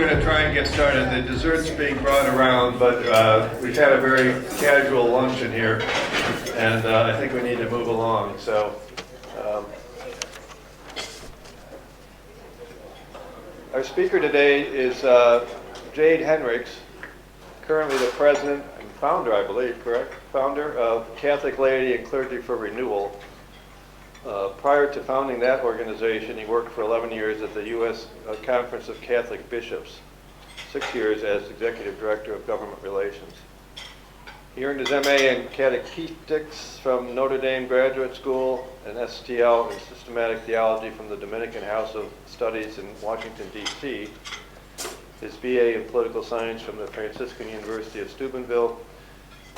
going to try and get started. The dessert's being brought around, but we've had a very casual luncheon here, and I think we need to move along. So, our speaker today is Jade Henricks, currently the president and founder, I believe, correct? Founder of Catholic Laity and Clergy for Renewal. Prior to founding that organization, he worked for 11 years at the U.S. Conference of Catholic Bishops, 6 years as Executive Director of Government Relations. He earned his MA in Catechetics from Notre Dame Graduate School and STL in Systematic Theology from the Dominican House of Studies in Washington, D.C., his BA in Political Science from the Franciscan University of Steubenville,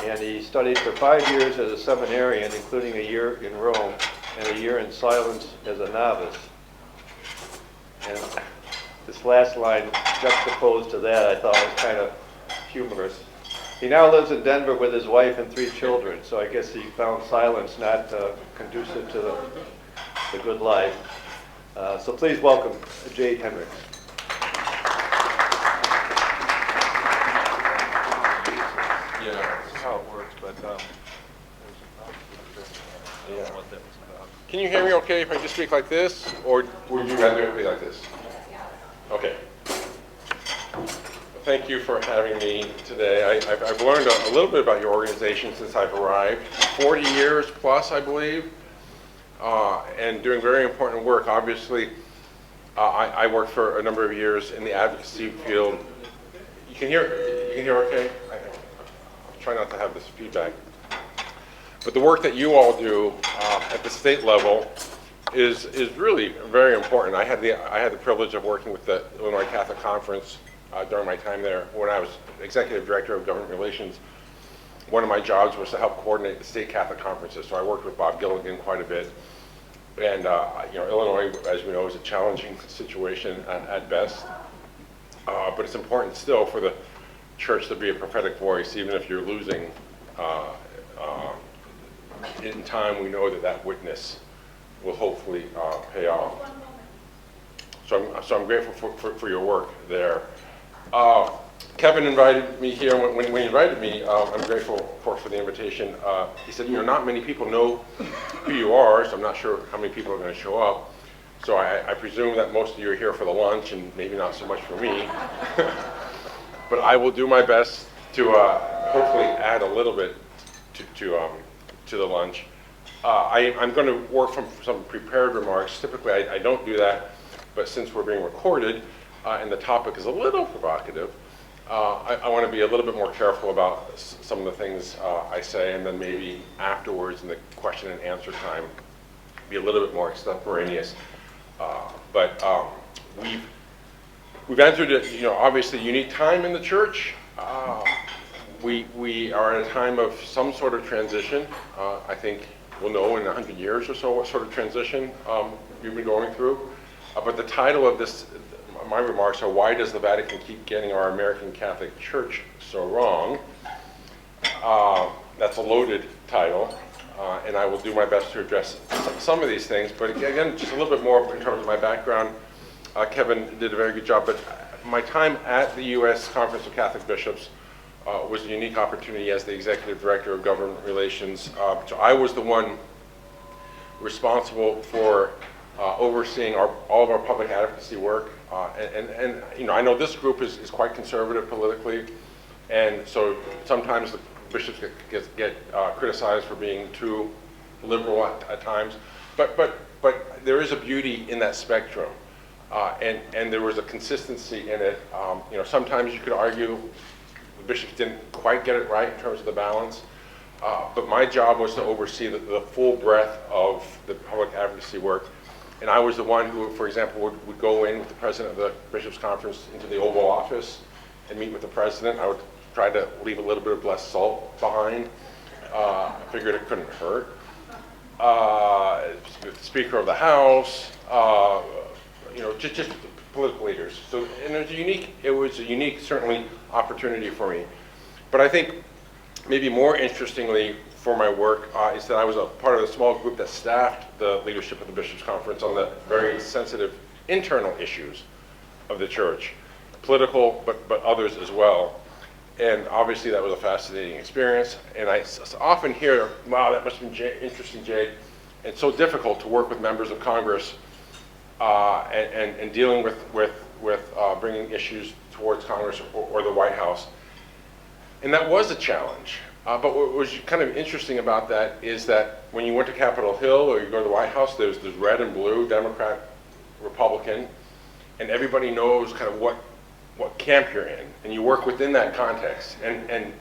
and he studied for 5 years as a seminarian, including a year in Rome and a year in silence as a novice. And this last line juxtaposed to that I thought was kind of humorous. He now lives in Denver with his wife and 3 children, so I guess he found silence not conducive to the good life. So please welcome Jade Henricks. Yeah, this is how it works, but yeah. Can you hear me okay if I just speak like this, or would you rather it be like this? Okay. Thank you for having me today. I've learned a little bit about your organization since I've arrived. 40 years plus, I believe, and doing very important work. Obviously, I worked for a number of years in the advocacy field. You can hear okay? I'll try not to have this feedback. But the work that you all do at the state level is really very important. I had the privilege of working with the Illinois Catholic Conference during my time there. When I was Executive Director of Government Relations, one of my jobs was to help coordinate the state Catholic conferences. So I worked with Bob Gilligan quite a bit. And Illinois, as we know, is a challenging situation at best. But it's important still for the church to be a prophetic voice, even if you're losing. In time, we know that witness will hopefully pay off. So I'm grateful for your work there. Kevin invited me here. When he invited me, I'm grateful for the invitation. He said, not many people know who you are, so I'm not sure how many people are going to show up. So I presume that most of you are here for the lunch and maybe not so much for me. But I will do my best to hopefully add a little bit to the lunch. I'm going to work from some prepared remarks. Typically, I don't do that, but since we're being recorded and the topic is a little provocative, I want to be a little bit more careful about some of the things I say, and then maybe afterwards in the question and answer time, be a little bit more extemporaneous. But we've entered obviously a unique time in the church. We are at a time of some sort of transition. I think we'll know in 100 years or so what sort of transition you've been going through. But the title of my remarks are, why does the Vatican keep getting our American Catholic Church so wrong? That's a loaded title, and I will do my best to address some of these things. But again, just a little bit more in terms of my background. Kevin did a very good job, but my time at the U.S. Conference of Catholic Bishops was a unique opportunity as the Executive Director of Government Relations. So I was the one responsible for overseeing all of our public advocacy work. And I know this group is quite conservative politically, and so sometimes the bishops get criticized for being too liberal at times. But there is a beauty in that spectrum, and there was a consistency in it. Sometimes you could argue the bishops didn't quite get it right in terms of the balance, but my job was to oversee the full breadth of the public advocacy work. And I was the one who, for example, would go in with the president of the Bishops' Conference into the Oval Office and meet with the president. I would try to leave a little bit of less salt behind. I figured it couldn't hurt. The Speaker of the House, just political leaders. So, and it was a unique, certainly, opportunity for me. But I think maybe more interestingly for my work is that I was a part of a small group that staffed the leadership of the Bishops' Conference on the very sensitive internal issues of the church. political, but others as well. And obviously that was a fascinating experience. And I often hear, wow, that must have been interesting, Jade. It's so difficult to work with members of Congress and dealing with bringing issues towards Congress or the White House. And that was a challenge. But what was kind of interesting about that is that when you went to Capitol Hill or you go to the White House, there's red and blue, Democrat, Republican, and everybody knows kind of what camp you're in, and you work within that context. And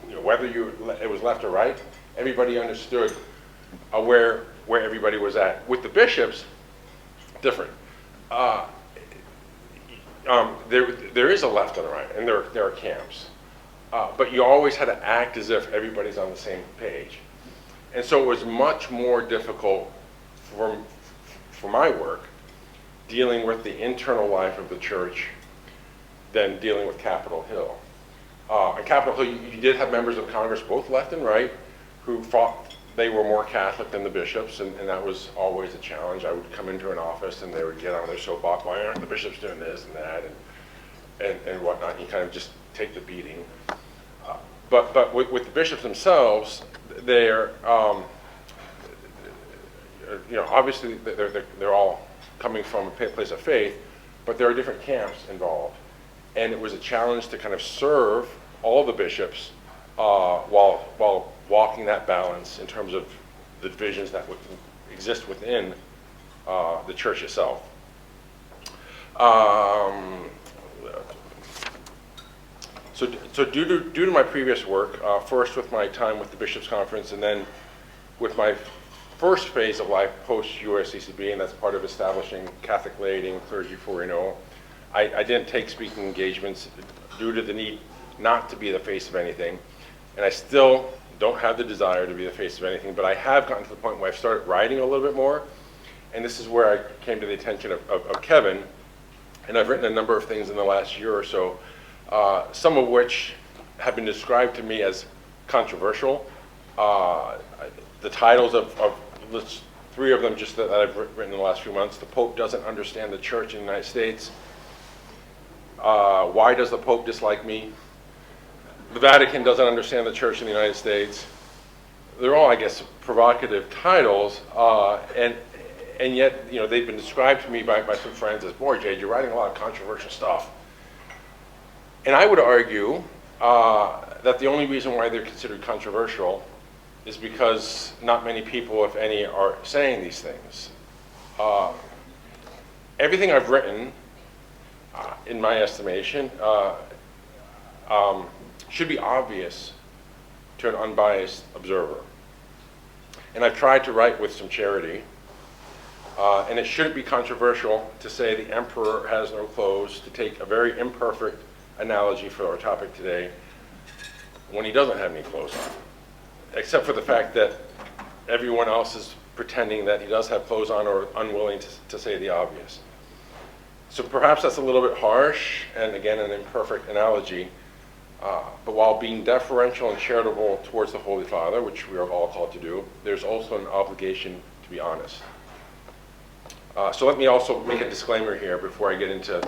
you know, whether it was left or right, everybody understood where everybody was at. With the bishops, different. There is a left and a right, and there are camps. But you always had to act as if everybody's on the same page. And so it was much more difficult for my work dealing with the internal life of the church than dealing with Capitol Hill. On Capitol Hill, you did have members of Congress, both left and right, who thought they were more Catholic than the bishops, and that was always a challenge. I would come into an office and they would get on their soapbox, why aren't the bishops doing this and that, and whatnot. You kind of just take the beating. But with the bishops themselves, they're, you know, obviously they're all coming from a place of faith, but there are different camps involved. And it was a challenge to kind of serve all the bishops while walking that balance in terms of the divisions that would exist within the church itself. So due to my previous work, first with my time with the Bishops' Conference, and then with my first phase of life post-USCCB, and that's part of establishing Catholic laity and clergy for renewal, I didn't take speaking engagements due to the need not to be the face of anything, and I still don't have the desire to be the face of anything, but I have gotten to the point where I've started writing a little bit more, and this is where I came to the attention of Kevin, and I've written a number of things in the last year or so, some of which have been described to me as controversial. The titles of three of them just that I've written in the last few months. The Pope doesn't understand the church in the United States. Why does the Pope dislike me? The Vatican doesn't understand the church in the United States. They're all, I guess, provocative titles, and yet, you know, they've been described to me by some friends as, boy, Jade, you're writing a lot of controversial stuff. And I would argue that the only reason why they're considered controversial is because not many people, if any, are saying these things. Everything I've written, in my estimation, should be obvious to an unbiased observer. And I've tried to write with some charity. And it shouldn't be controversial to say the emperor has no clothes, to take a very imperfect analogy for our topic today, when he doesn't have any clothes on, except for the fact that everyone else is pretending that he does have clothes on or unwilling to say the obvious. So perhaps that's a little bit harsh, and again, an imperfect analogy, but while being deferential and charitable towards the Holy Father, which we are all called to do, there's also an obligation to be honest. So let me also make a disclaimer here before I get into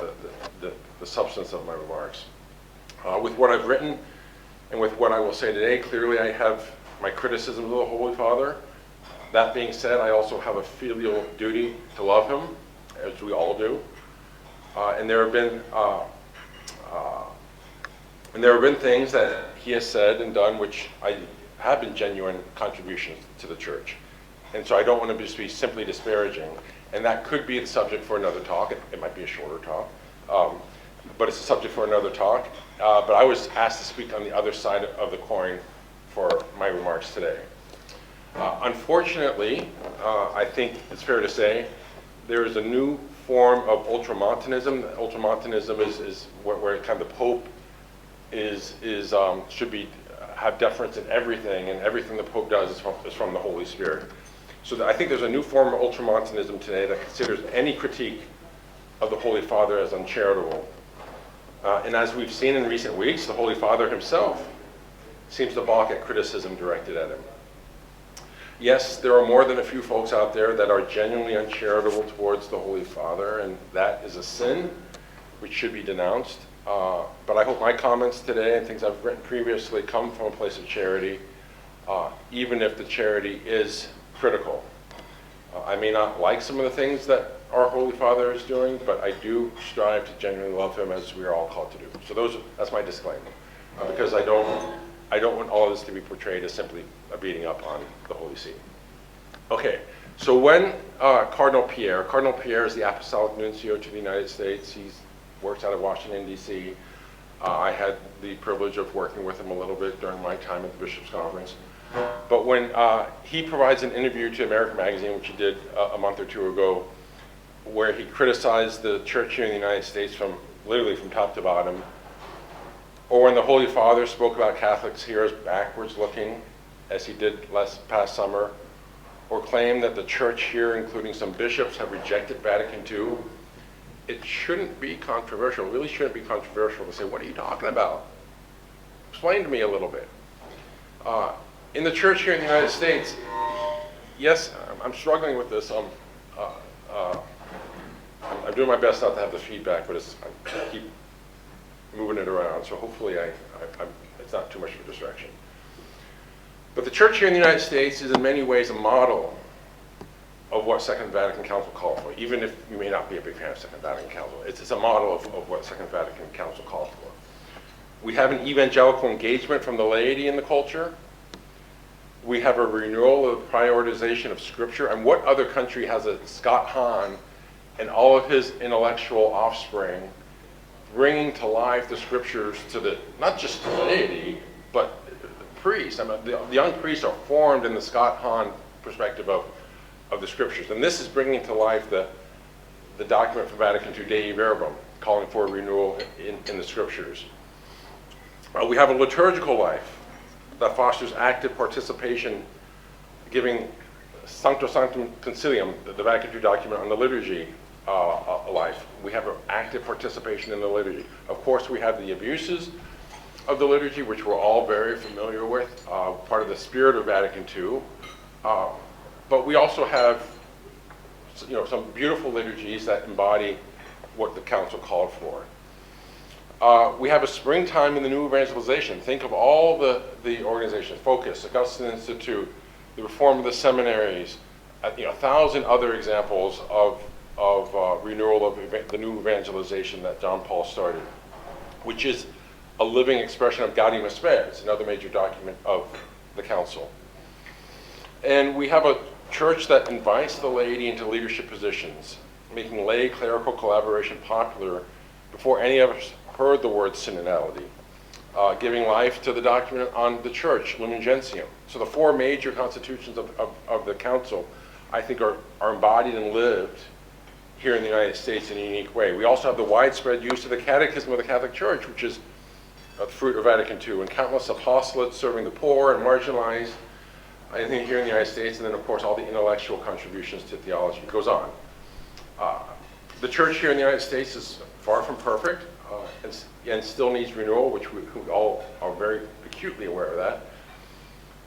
the substance of my remarks. With what I've written and with what I will say today, clearly I have my criticisms of the Holy Father. That being said, I also have a filial duty to love him, as we all do. And there have been things that he has said and done which have been genuine contributions to the church. And so I don't want to just be simply disparaging. And that could be the subject for another talk. It might be a shorter talk, but it's a subject for another talk. But I was asked to speak on the other side of the coin for my remarks today. Unfortunately, I think it's fair to say, there is a new form of ultramontanism. Ultramontanism is where kind of the Pope should have deference in everything, and everything the Pope does is from the Holy Spirit. So I think there's a new form of ultramontanism today that considers any critique of the Holy Father as uncharitable. And as we've seen in recent weeks, the Holy Father himself seems to balk at criticism directed at him. Yes, there are more than a few folks out there that are genuinely uncharitable towards the Holy Father, and that is a sin which should be denounced. But I hope my comments today and things I've written previously come from a place of charity, even if the charity is critical. I may not like some of the things that our Holy Father is doing, but I do strive to genuinely love him as we are all called to do. So that's my disclaimer, because I don't want all of this to be portrayed as simply a beating up on the Holy See. Okay, so when Cardinal Pierre is the Apostolic Nuncio to the United States. He works out of Washington, D.C. I had the privilege of working with him a little bit during my time at the Bishops' Conference. But when he provides an interview to American Magazine, which he did a month or two ago, where he criticized the church here in the United States literally from top to bottom, or when the Holy Father spoke about Catholics here as backwards looking, as he did past summer, or claimed that the church here, including some bishops, have rejected Vatican II, it shouldn't be controversial. It really shouldn't be controversial to say, what are you talking about? Explain to me a little bit. In the church here in the United States, yes, I'm struggling with this. I'm doing my best not to have the feedback, but I keep moving it around, so hopefully it's not too much of a distraction. But the church here in the United States is in many ways a model of what Second Vatican Council called for, even if you may not be a big fan of Second Vatican Council. It's a model of what Second Vatican Council called for. We have an evangelical engagement from the laity in the culture. We have a renewal of the prioritization of Scripture. And what other country has a Scott Hahn and all of his intellectual offspring bringing to life the Scriptures to not just the laity, but the priests? I mean, the young priests are formed in the Scott Hahn perspective of the Scriptures. And this is bringing to life the document from Vatican II, Dei Verbum, calling for a renewal in the Scriptures. We have a liturgical life that fosters active participation, giving Sancto Sanctum Concilium, the Vatican II document on the liturgy, a life. We have an active participation in the liturgy. Of course, we have the abuses of the liturgy, which we're all very familiar with, part of the spirit of Vatican II. But we also have, some beautiful liturgies that embody what the Council called for. We have a springtime in the new evangelization. Think of all the organizations: Focus, Augustine Institute, the reform of the seminaries, 1,000 other examples of renewal of the new evangelization that John Paul started, which is a living expression of Gaudium Spes, another major document of the Council. And we have a church that invites the laity into leadership positions, making lay clerical collaboration popular before any of us heard the word synodality, giving life to the document on the church, Lumen Gentium. So the four major constitutions of the Council, I think, are embodied and lived here in the United States in a unique way. We also have the widespread use of the Catechism of the Catholic Church, which is the fruit of Vatican II, and countless apostolates serving the poor and marginalized, I think, here in the United States, and then, of course, all the intellectual contributions to theology. It goes on. The church here in the United States is far from perfect, and still needs renewal, which we all are very acutely aware of that.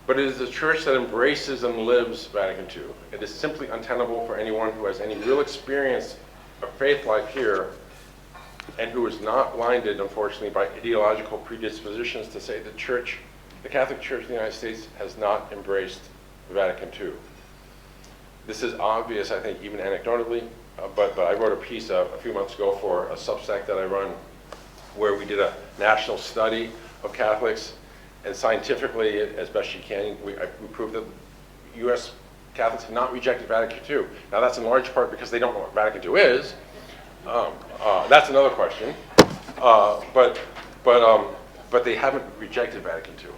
But it is a church that embraces and lives Vatican II. It is simply untenable for anyone who has any real experience of faith life here and who is not blinded, unfortunately, by ideological predispositions to say the Catholic Church in the United States has not embraced Vatican II. This is obvious, I think, even anecdotally, but I wrote a piece a few months ago for a Substack that I run, where we did a national study of Catholics, and scientifically, as best you can, we proved that U.S. Catholics have not rejected Vatican II. Now, that's in large part because they don't know what Vatican II is. That's another question. But they haven't rejected Vatican II.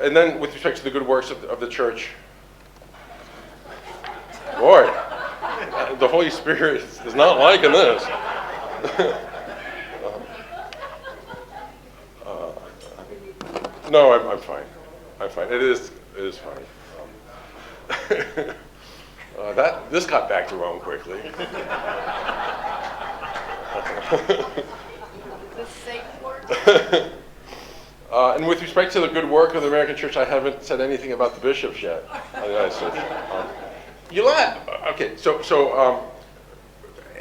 And then with respect to the good works of the church, boy, the Holy Spirit is not liking this. No, I'm fine. I'm fine. It is fine. This got back to Rome quickly. The safe word? And with respect to the good work of the American Church, I haven't said anything about the bishops yet. You laugh. Okay,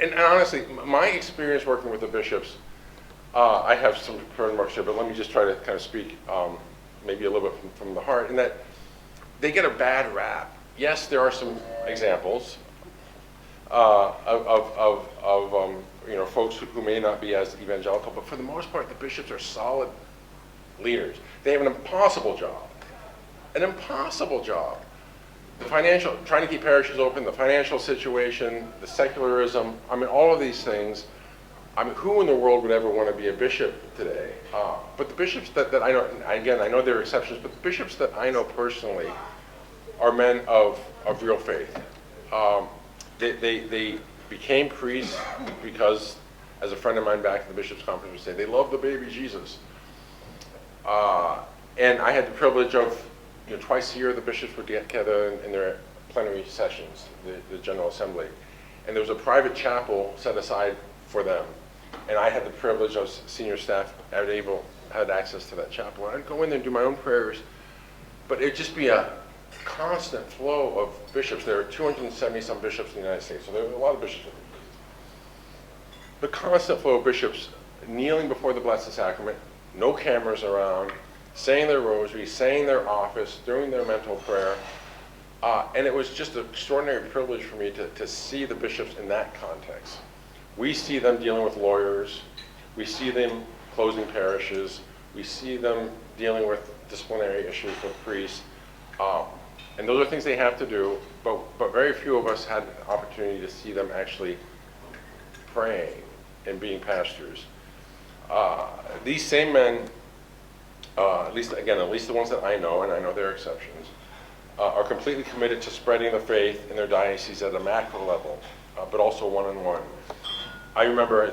and honestly, my experience working with the bishops, I have some prepared remarks here, but let me just try to kind of speak maybe a little bit from the heart, in that they get a bad rap. Yes, there are some examples of folks who may not be as evangelical, but for the most part, the bishops are solid leaders. They have an impossible job. An impossible job. The financial, trying to keep parishes open, the financial situation, the secularism, I mean, all of these things. I mean, who in the world would ever want to be a bishop today? But the bishops that I know, again, I know there are exceptions, but the bishops that I know personally are men of real faith. They became priests because, as a friend of mine back at the bishops' conference would say, they love the baby Jesus. And I had the privilege of, twice a year the bishops would get together in their plenary sessions, the General Assembly. And there was a private chapel set aside for them. And I had the privilege, of senior staff, had access to that chapel. And I'd go in there and do my own prayers, but it'd just be a constant flow of bishops. There are 270 some bishops in the United States, so there are a lot of bishops. The constant flow of bishops kneeling before the Blessed Sacrament, no cameras around, saying their rosary, saying their office, doing their mental prayer. And it was just an extraordinary privilege for me to see the bishops in that context. We see them dealing with lawyers. We see them closing parishes. We see them dealing with disciplinary issues with priests. And those are things they have to do, but very few of us had an opportunity to see them actually praying and being pastors. These same men, at least the ones that I know, and I know there are exceptions, are completely committed to spreading the faith in their diocese at a macro level, but also one-on-one. I remember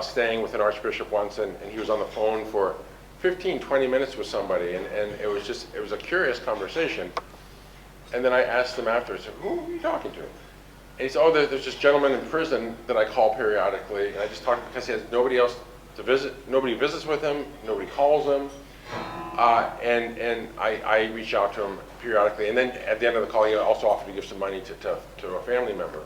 staying with an archbishop once, and he was on the phone for 15, 20 minutes with somebody, and it was a curious conversation. And then I asked him after, I said, who are you talking to? And he said, there's this gentleman in prison that I call periodically, and I just talk because he has nobody else to visit, nobody visits with him, nobody calls him, and I reach out to him periodically, and then at the end of the call, he also offered to give some money to a family member.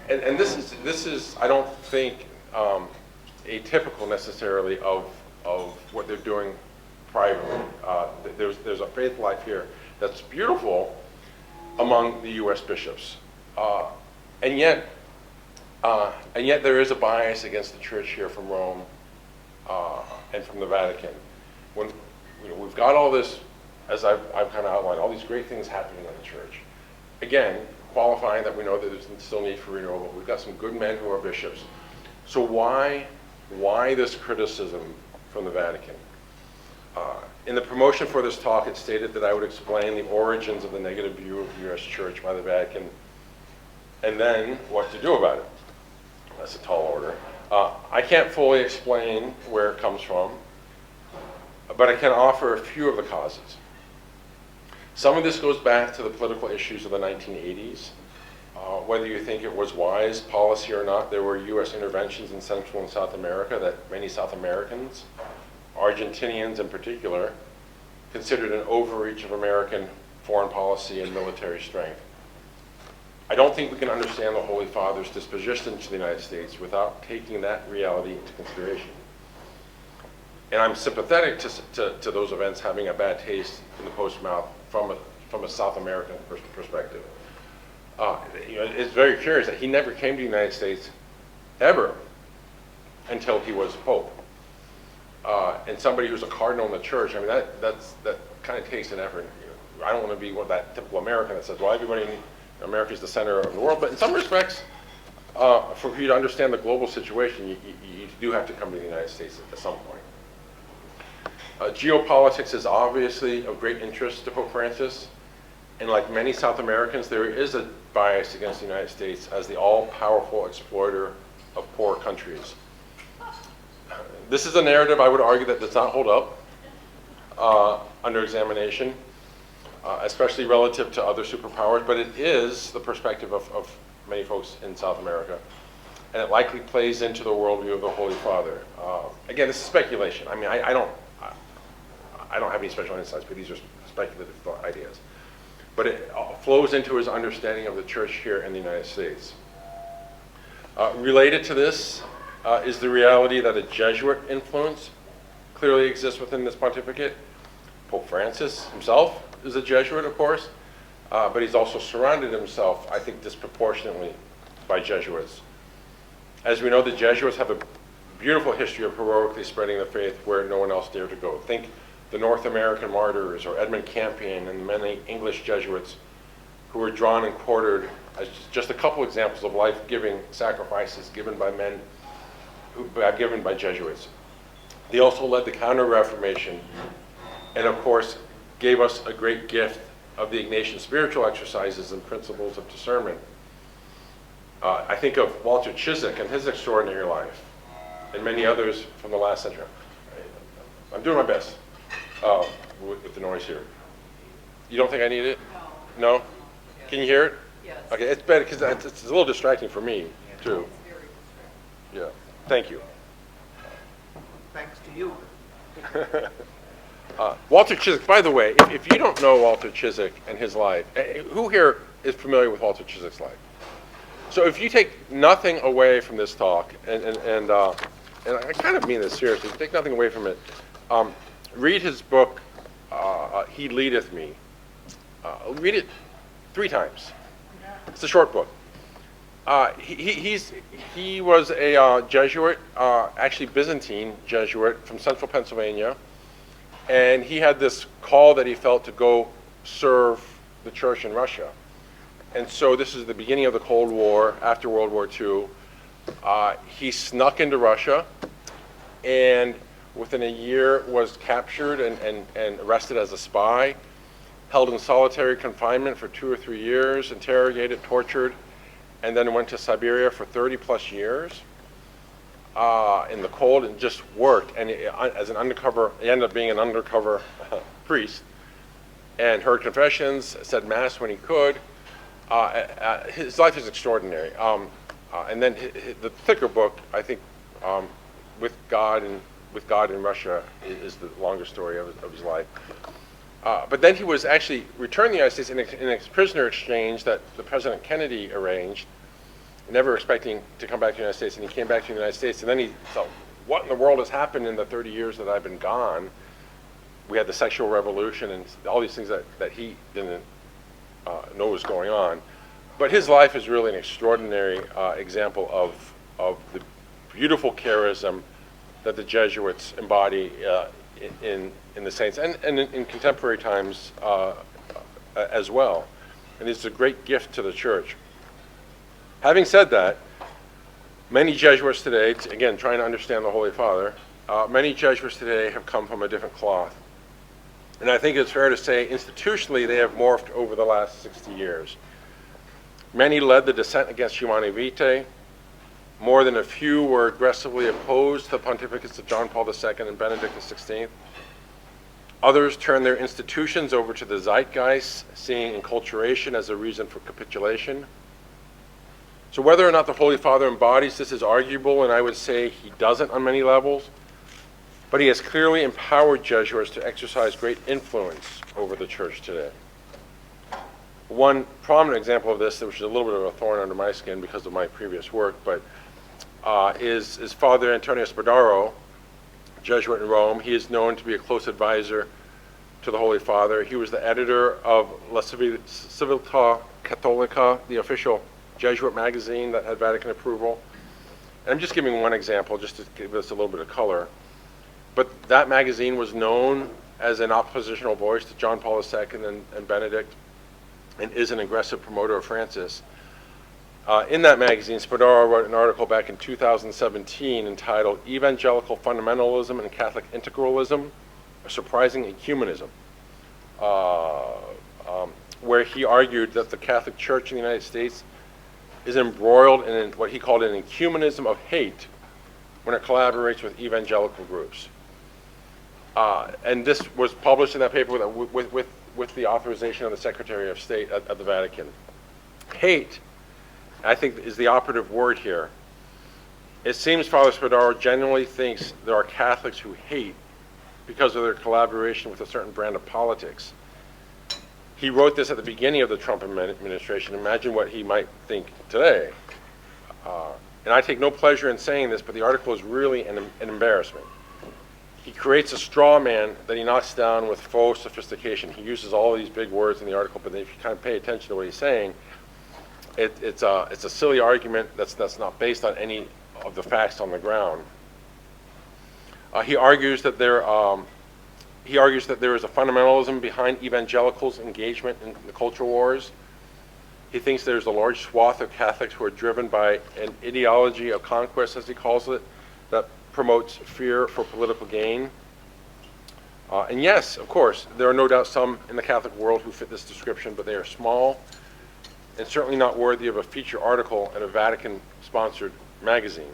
And this is I don't think atypical necessarily of what they're doing privately. There's a faith life here that's beautiful among the U.S. bishops, and yet there is a bias against the Church here from Rome and from the Vatican. When we've got all this, as I've kind of outlined, all these great things happening in the Church. Again, qualifying that we know that there's still need for renewal, but we've got some good men who are bishops. So why this criticism from the Vatican? In the promotion for this talk, it stated that I would explain the origins of the negative view of the U.S. Church by the Vatican, and then what to do about it. That's a tall order. I can't fully explain where it comes from, but I can offer a few of the causes. Some of this goes back to the political issues of the 1980s. Whether you think it was wise policy or not, there were U.S. interventions in Central and South America that many South Americans, Argentinians in particular, considered an overreach of American foreign policy and military strength. I don't think we can understand the Holy Father's disposition to the United States without taking that reality into consideration. And I'm sympathetic to those events having a bad taste in the post's mouth from a South American perspective. It's very curious that he never came to the United States ever until he was Pope. And somebody who's a cardinal in the Church, I mean, that kind of takes an effort. I don't want to be that typical American that says, well, everybody in America is the center of the world. But in some respects, for you to understand the global situation, you do have to come to the United States at some point. Geopolitics is obviously of great interest to Pope Francis, and like many South Americans, there is a bias against the United States as the all-powerful exploiter of poor countries. This is a narrative, I would argue, that does not hold up under examination, especially relative to other superpowers, but it is the perspective of many folks in South America, and it likely plays into the worldview of the Holy Father. Again, this is speculation. I mean, I don't have any special insights, but these are speculative thought ideas. But it flows into his understanding of the church here in the United States. Related to this is the reality that a Jesuit influence clearly exists within this pontificate. Pope Francis himself is a Jesuit, of course, but he's also surrounded himself, I think, disproportionately by Jesuits. As we know, the Jesuits have a beautiful history of heroically spreading the faith where no one else dared to go. Think the North American martyrs, or Edmund Campion, and the many English Jesuits who were drawn and quartered as just a couple examples of life-giving sacrifices given by men, given by Jesuits. They also led the Counter-Reformation, and of course, gave us a great gift of the Ignatian spiritual exercises and principles of discernment. I think of Walter Chiswick and his extraordinary life, and many others from the last century. I'm doing my best with the noise here. You don't think I need it? No? Can you hear it? Yes. Okay, it's better because it's a little distracting for me, too. Yeah, thank you. Thanks to you. Walter Chiswick, by the way, if you don't know Walter Chiswick and his life, who here is familiar with Walter Chiswick's life? So if you take nothing away from this talk, and I kind of mean this seriously, if you take nothing away from it, read his book, He Leadeth Me. Read it 3 times. It's a short book. He was a Jesuit, actually Byzantine Jesuit from central Pennsylvania, and he had this call that he felt to go serve the church in Russia. And so this is the beginning of the Cold War, after World War II. He snuck into Russia, and within a year was captured and arrested as a spy, held in solitary confinement for 2 or 3 years, interrogated, tortured, and then went to Siberia for 30 plus years in the cold and just worked. And as an undercover, he ended up being an undercover priest, and heard confessions, said mass when he could. His life is extraordinary. And then the thicker book, I think, with God in Russia is the longer story of his life. But then he was actually returned to the United States in a prisoner exchange that the President Kennedy arranged, never expecting to come back to the United States, and he came back to the United States, and then he thought, what in the world has happened in the 30 years that I've been gone? We had the sexual revolution and all these things that he didn't know was going on. But his life is really an extraordinary example of the beautiful charism that the Jesuits embody in the saints and in contemporary times as well. And it's a great gift to the church. Having said that, many Jesuits today, again, trying to understand the Holy Father, many Jesuits today have come from a different cloth. And I think it's fair to say, institutionally, they have morphed over the last 60 years. Many led the dissent against Humanae Vitae. More than a few were aggressively opposed to the pontificates of John Paul II and Benedict XVI. Others turned their institutions over to the zeitgeist, seeing enculturation as a reason for capitulation. So whether or not the Holy Father embodies this is arguable, and I would say he doesn't on many levels, but he has clearly empowered Jesuits to exercise great influence over the church today. One prominent example of this, which is a little bit of a thorn under my skin because of my previous work, but is Father Antonio Spadaro, Jesuit in Rome. He is known to be a close advisor to the Holy Father. He was the editor of La Civiltà Cattolica, the official Jesuit magazine that had Vatican approval. And I'm just giving one example just to give us a little bit of color. But that magazine was known as an oppositional voice to John Paul II and Benedict, and is an aggressive promoter of Francis. In that magazine, Spadaro wrote an article back in 2017 entitled Evangelical Fundamentalism and Catholic Integralism, a Surprising Ecumenism, where he argued that the Catholic Church in the United States is embroiled in what he called an ecumenism of hate when it collaborates with evangelical groups. And this was published in that paper with the authorization of the Secretary of State at the Vatican. Hate, I think, is the operative word here. It seems Father Spadaro genuinely thinks there are Catholics who hate because of their collaboration with a certain brand of politics. He wrote this at the beginning of the Trump administration. Imagine what he might think today. And I take no pleasure in saying this, but the article is really an embarrassment. He creates a straw man that he knocks down with faux sophistication. He uses all of these big words in the article, but if you kind of pay attention to what he's saying, it's a silly argument that's not based on any of the facts on the ground. He argues that there is a fundamentalism behind evangelicals' engagement in the culture wars. He thinks there's a large swath of Catholics who are driven by an ideology of conquest, as he calls it, that promotes fear for political gain. And yes, of course, there are no doubt some in the Catholic world who fit this description, but they are small and certainly not worthy of a feature article in a Vatican-sponsored magazine.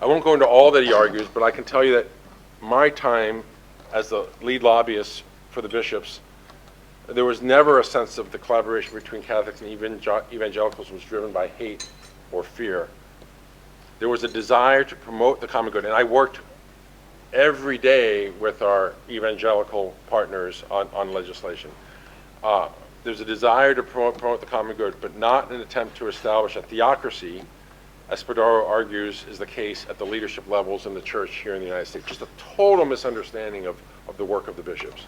I won't go into all that he argues, but I can tell you that my time as the lead lobbyist for the bishops, there was never a sense of the collaboration between Catholics and evangelicals was driven by hate or fear. There was a desire to promote the common good, and I worked every day with our evangelical partners on legislation. There's a desire to promote the common good, but not an attempt to establish a theocracy, as Spadaro argues is the case at the leadership levels in the church here in the United States. Just a total misunderstanding of the work of the bishops.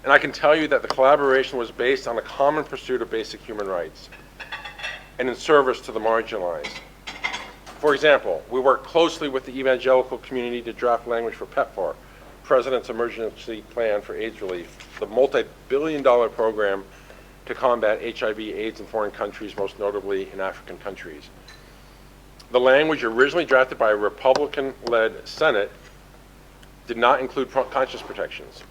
And I can tell you that the collaboration was based on a common pursuit of basic human rights and in service to the marginalized. For example, we worked closely with the evangelical community to draft language for PEPFAR, President's Emergency Plan for AIDS Relief, the multi-billion-dollar program to combat HIV/AIDS in foreign countries, most notably in African countries. The language originally drafted by a Republican-led Senate did not include conscience protections.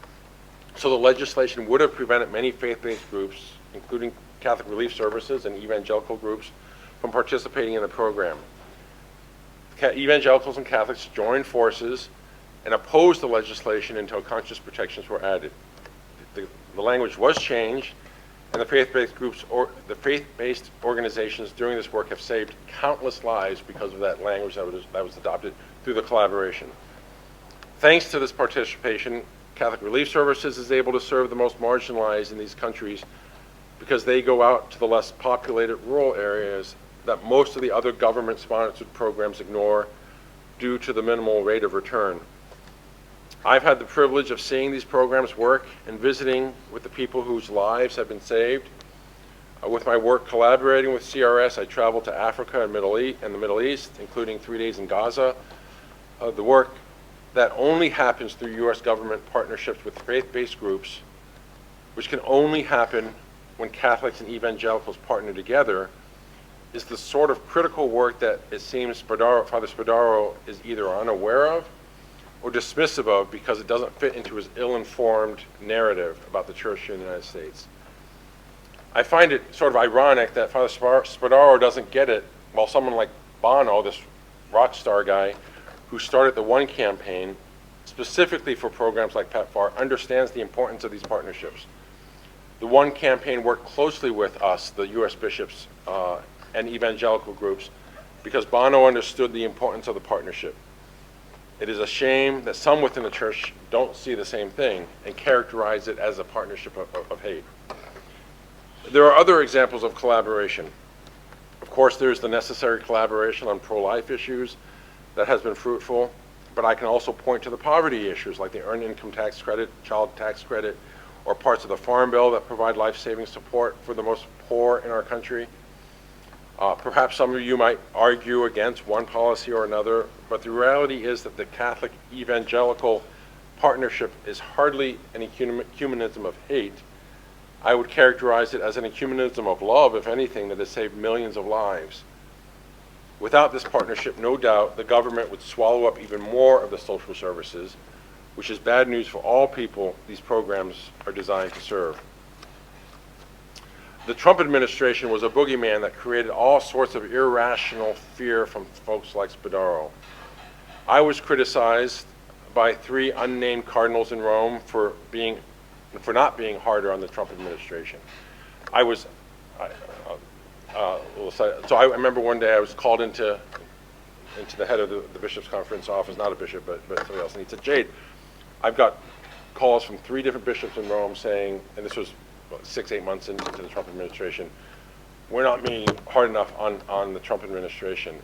So the legislation would have prevented many faith-based groups, including Catholic Relief Services and evangelical groups, from participating in the program. Evangelicals and Catholics joined forces and opposed the legislation until conscience protections were added. The language was changed, and the faith-based groups or the faith-based organizations doing this work have saved countless lives because of that language that was adopted through the collaboration. Thanks to this participation, Catholic Relief Services is able to serve the most marginalized in these countries because they go out to the less populated rural areas that most of the other government-sponsored programs ignore due to the minimal rate of return. I've had the privilege of seeing these programs work and visiting with the people whose lives have been saved. With my work collaborating with CRS, I traveled to Africa and the Middle East, including 3 days in Gaza. The work that only happens through U.S. government partnerships with faith-based groups, which can only happen when Catholics and evangelicals partner together, is the sort of critical work that it seems Father Spadaro is either unaware of or dismissive of because it doesn't fit into his ill-informed narrative about the church here in the United States. I find it sort of ironic that Father Spadaro doesn't get it, while someone like Bono, this rock star guy, who started the One campaign specifically for programs like PEPFAR, understands the importance of these partnerships. The One campaign worked closely with us, the U.S. bishops and evangelical groups, because Bono understood the importance of the partnership. It is a shame that some within the church don't see the same thing and characterize it as a partnership of hate. There are other examples of collaboration. Of course, there's the necessary collaboration on pro-life issues that has been fruitful, but I can also point to the poverty issues like the Earned Income Tax Credit, Child Tax Credit, or parts of the Farm Bill that provide life-saving support for the most poor in our country. Perhaps some of you might argue against one policy or another, but the reality is that the Catholic evangelical partnership is hardly an ecumenism of hate. I would characterize it as an ecumenism of love, if anything, that has saved millions of lives. Without this partnership, no doubt, the government would swallow up even more of the social services, which is bad news for all people these programs are designed to serve. The Trump administration was a boogeyman that created all sorts of irrational fear from folks like Spadaro. I was criticized by 3 unnamed cardinals in Rome for not being harder on the Trump administration. So I remember one day I was called into into the head of the bishop's conference office, not a bishop, but somebody else, and he said, Jade, I've got calls from 3 different bishops in Rome saying, and this was 6-8 months into the Trump administration, we're not meeting hard enough on the Trump administration.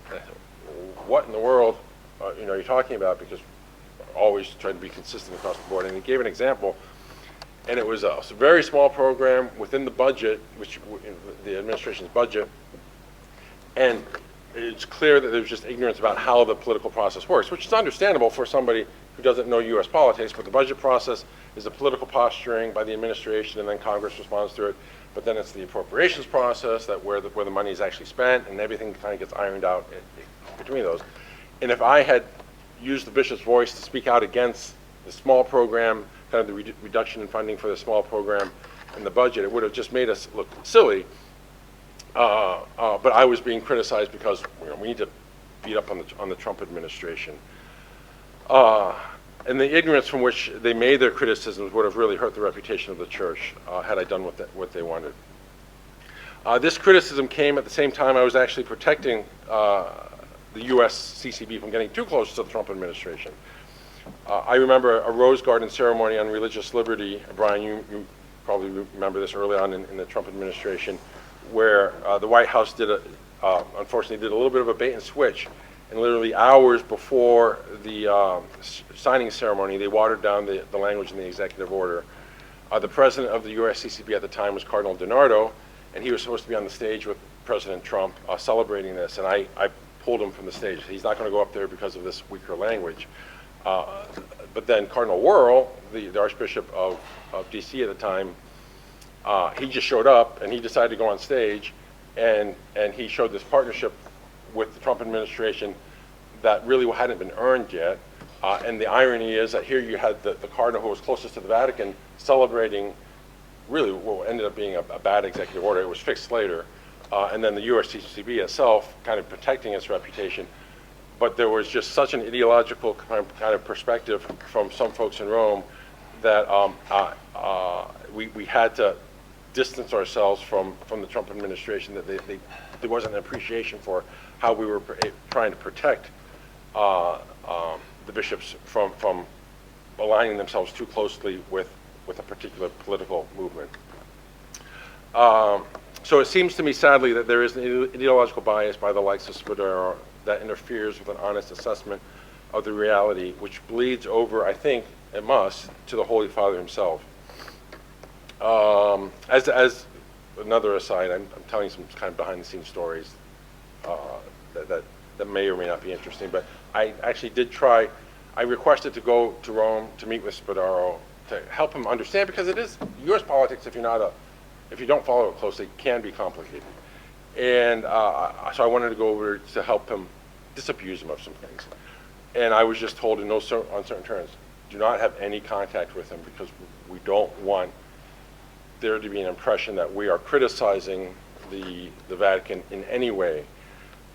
What in the world are you talking about? Because we're always trying to be consistent across the board. And he gave an example, and it was a very small program within the budget, which the administration's budget, and it's clear that there's just ignorance about how the political process works, which is understandable for somebody who doesn't know U.S. politics, but the budget process is a political posturing by the administration, and then Congress responds to it. But then it's the appropriations process where the money is actually spent, and everything kind of gets ironed out between those. And if I had used the bishop's voice to speak out against the small program, kind of the reduction in funding for the small program in the budget, it would have just made us look silly. But I was being criticized because we need to beat up on the Trump administration. And the ignorance from which they made their criticisms would have really hurt the reputation of the church had I done what they wanted. This criticism came at the same time I was actually protecting the U.S. CCB from getting too close to the Trump administration. I remember a Rose Garden ceremony on religious liberty. Brian, you probably remember this early on in the Trump administration, where the White House unfortunately did a little bit of a bait and switch. And literally hours before the signing ceremony, they watered down the language in the executive order. The president of the USCCB at the time was Cardinal DiNardo, and he was supposed to be on the stage with President Trump celebrating this, and I pulled him from the stage. He's not going to go up there because of this weaker language. But then Cardinal Wuerl, the Archbishop of D.C. at the time, he just showed up, and he decided to go on stage, and he showed this partnership with the Trump administration that really hadn't been earned yet. And the irony is that here you had the cardinal who was closest to the Vatican celebrating really what ended up being a bad executive order. It was fixed later. And then the USCCB itself kind of protecting its reputation. But there was just such an ideological kind of perspective from some folks in Rome that we had to distance ourselves from the Trump administration, that there wasn't an appreciation for how we were trying to protect the bishops from aligning themselves too closely with a particular political movement. So it seems to me, sadly, that there is an ideological bias by the likes of Spadaro that interferes with an honest assessment of the reality, which bleeds over, I think it must, to the Holy Father himself. As another aside, I'm telling some kind of behind-the-scenes stories that may or may not be interesting, but I actually did try. I requested to go to Rome to meet with Spadaro to help him understand, because it is U.S. politics. If you don't follow it closely, can be complicated. And so I wanted to go over to help him disabuse him of some things. And I was just told in uncertain terms, do not have any contact with him, because we don't want there to be an impression that we are criticizing the Vatican in any way.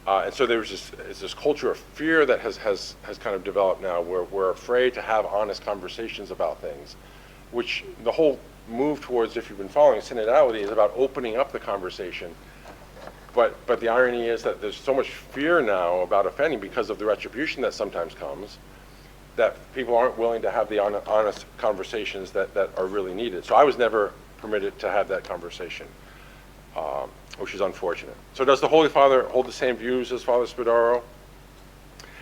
And so there's this culture of fear that has kind of developed now, where we're afraid to have honest conversations about things, which the whole move towards, if you've been following synodality, is about opening up the conversation. But the irony is that there's so much fear now about offending because of the retribution that sometimes comes, that people aren't willing to have the honest conversations that are really needed. So I was never permitted to have that conversation, which is unfortunate. So does the Holy Father hold the same views as Father Spadaro?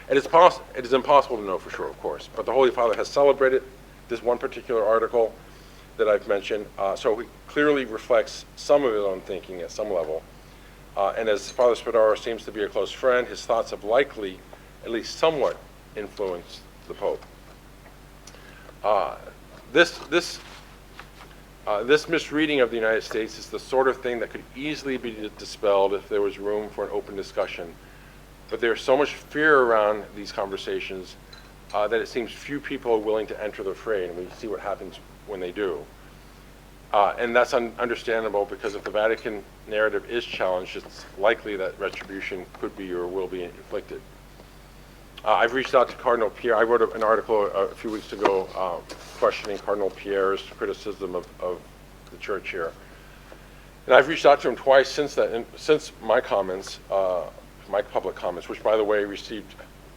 It is impossible to know for sure, of course, but the Holy Father has celebrated this one particular article that I've mentioned, so he clearly reflects some of his own thinking at some level. And as Father Spadaro seems to be a close friend, his thoughts have likely, at least somewhat, influenced the Pope. This misreading of the United States is the sort of thing that could easily be dispelled if there was room for an open discussion. But there's so much fear around these conversations that it seems few people are willing to enter the fray, and we see what happens when they do. And that's understandable, because if the Vatican narrative is challenged, it's likely that retribution could be or will be inflicted. I've reached out to Cardinal Pierre. I wrote an article a few weeks ago questioning Cardinal Pierre's criticism of the church here. And I've reached out to him twice since my comments, my public comments, which, by the way, received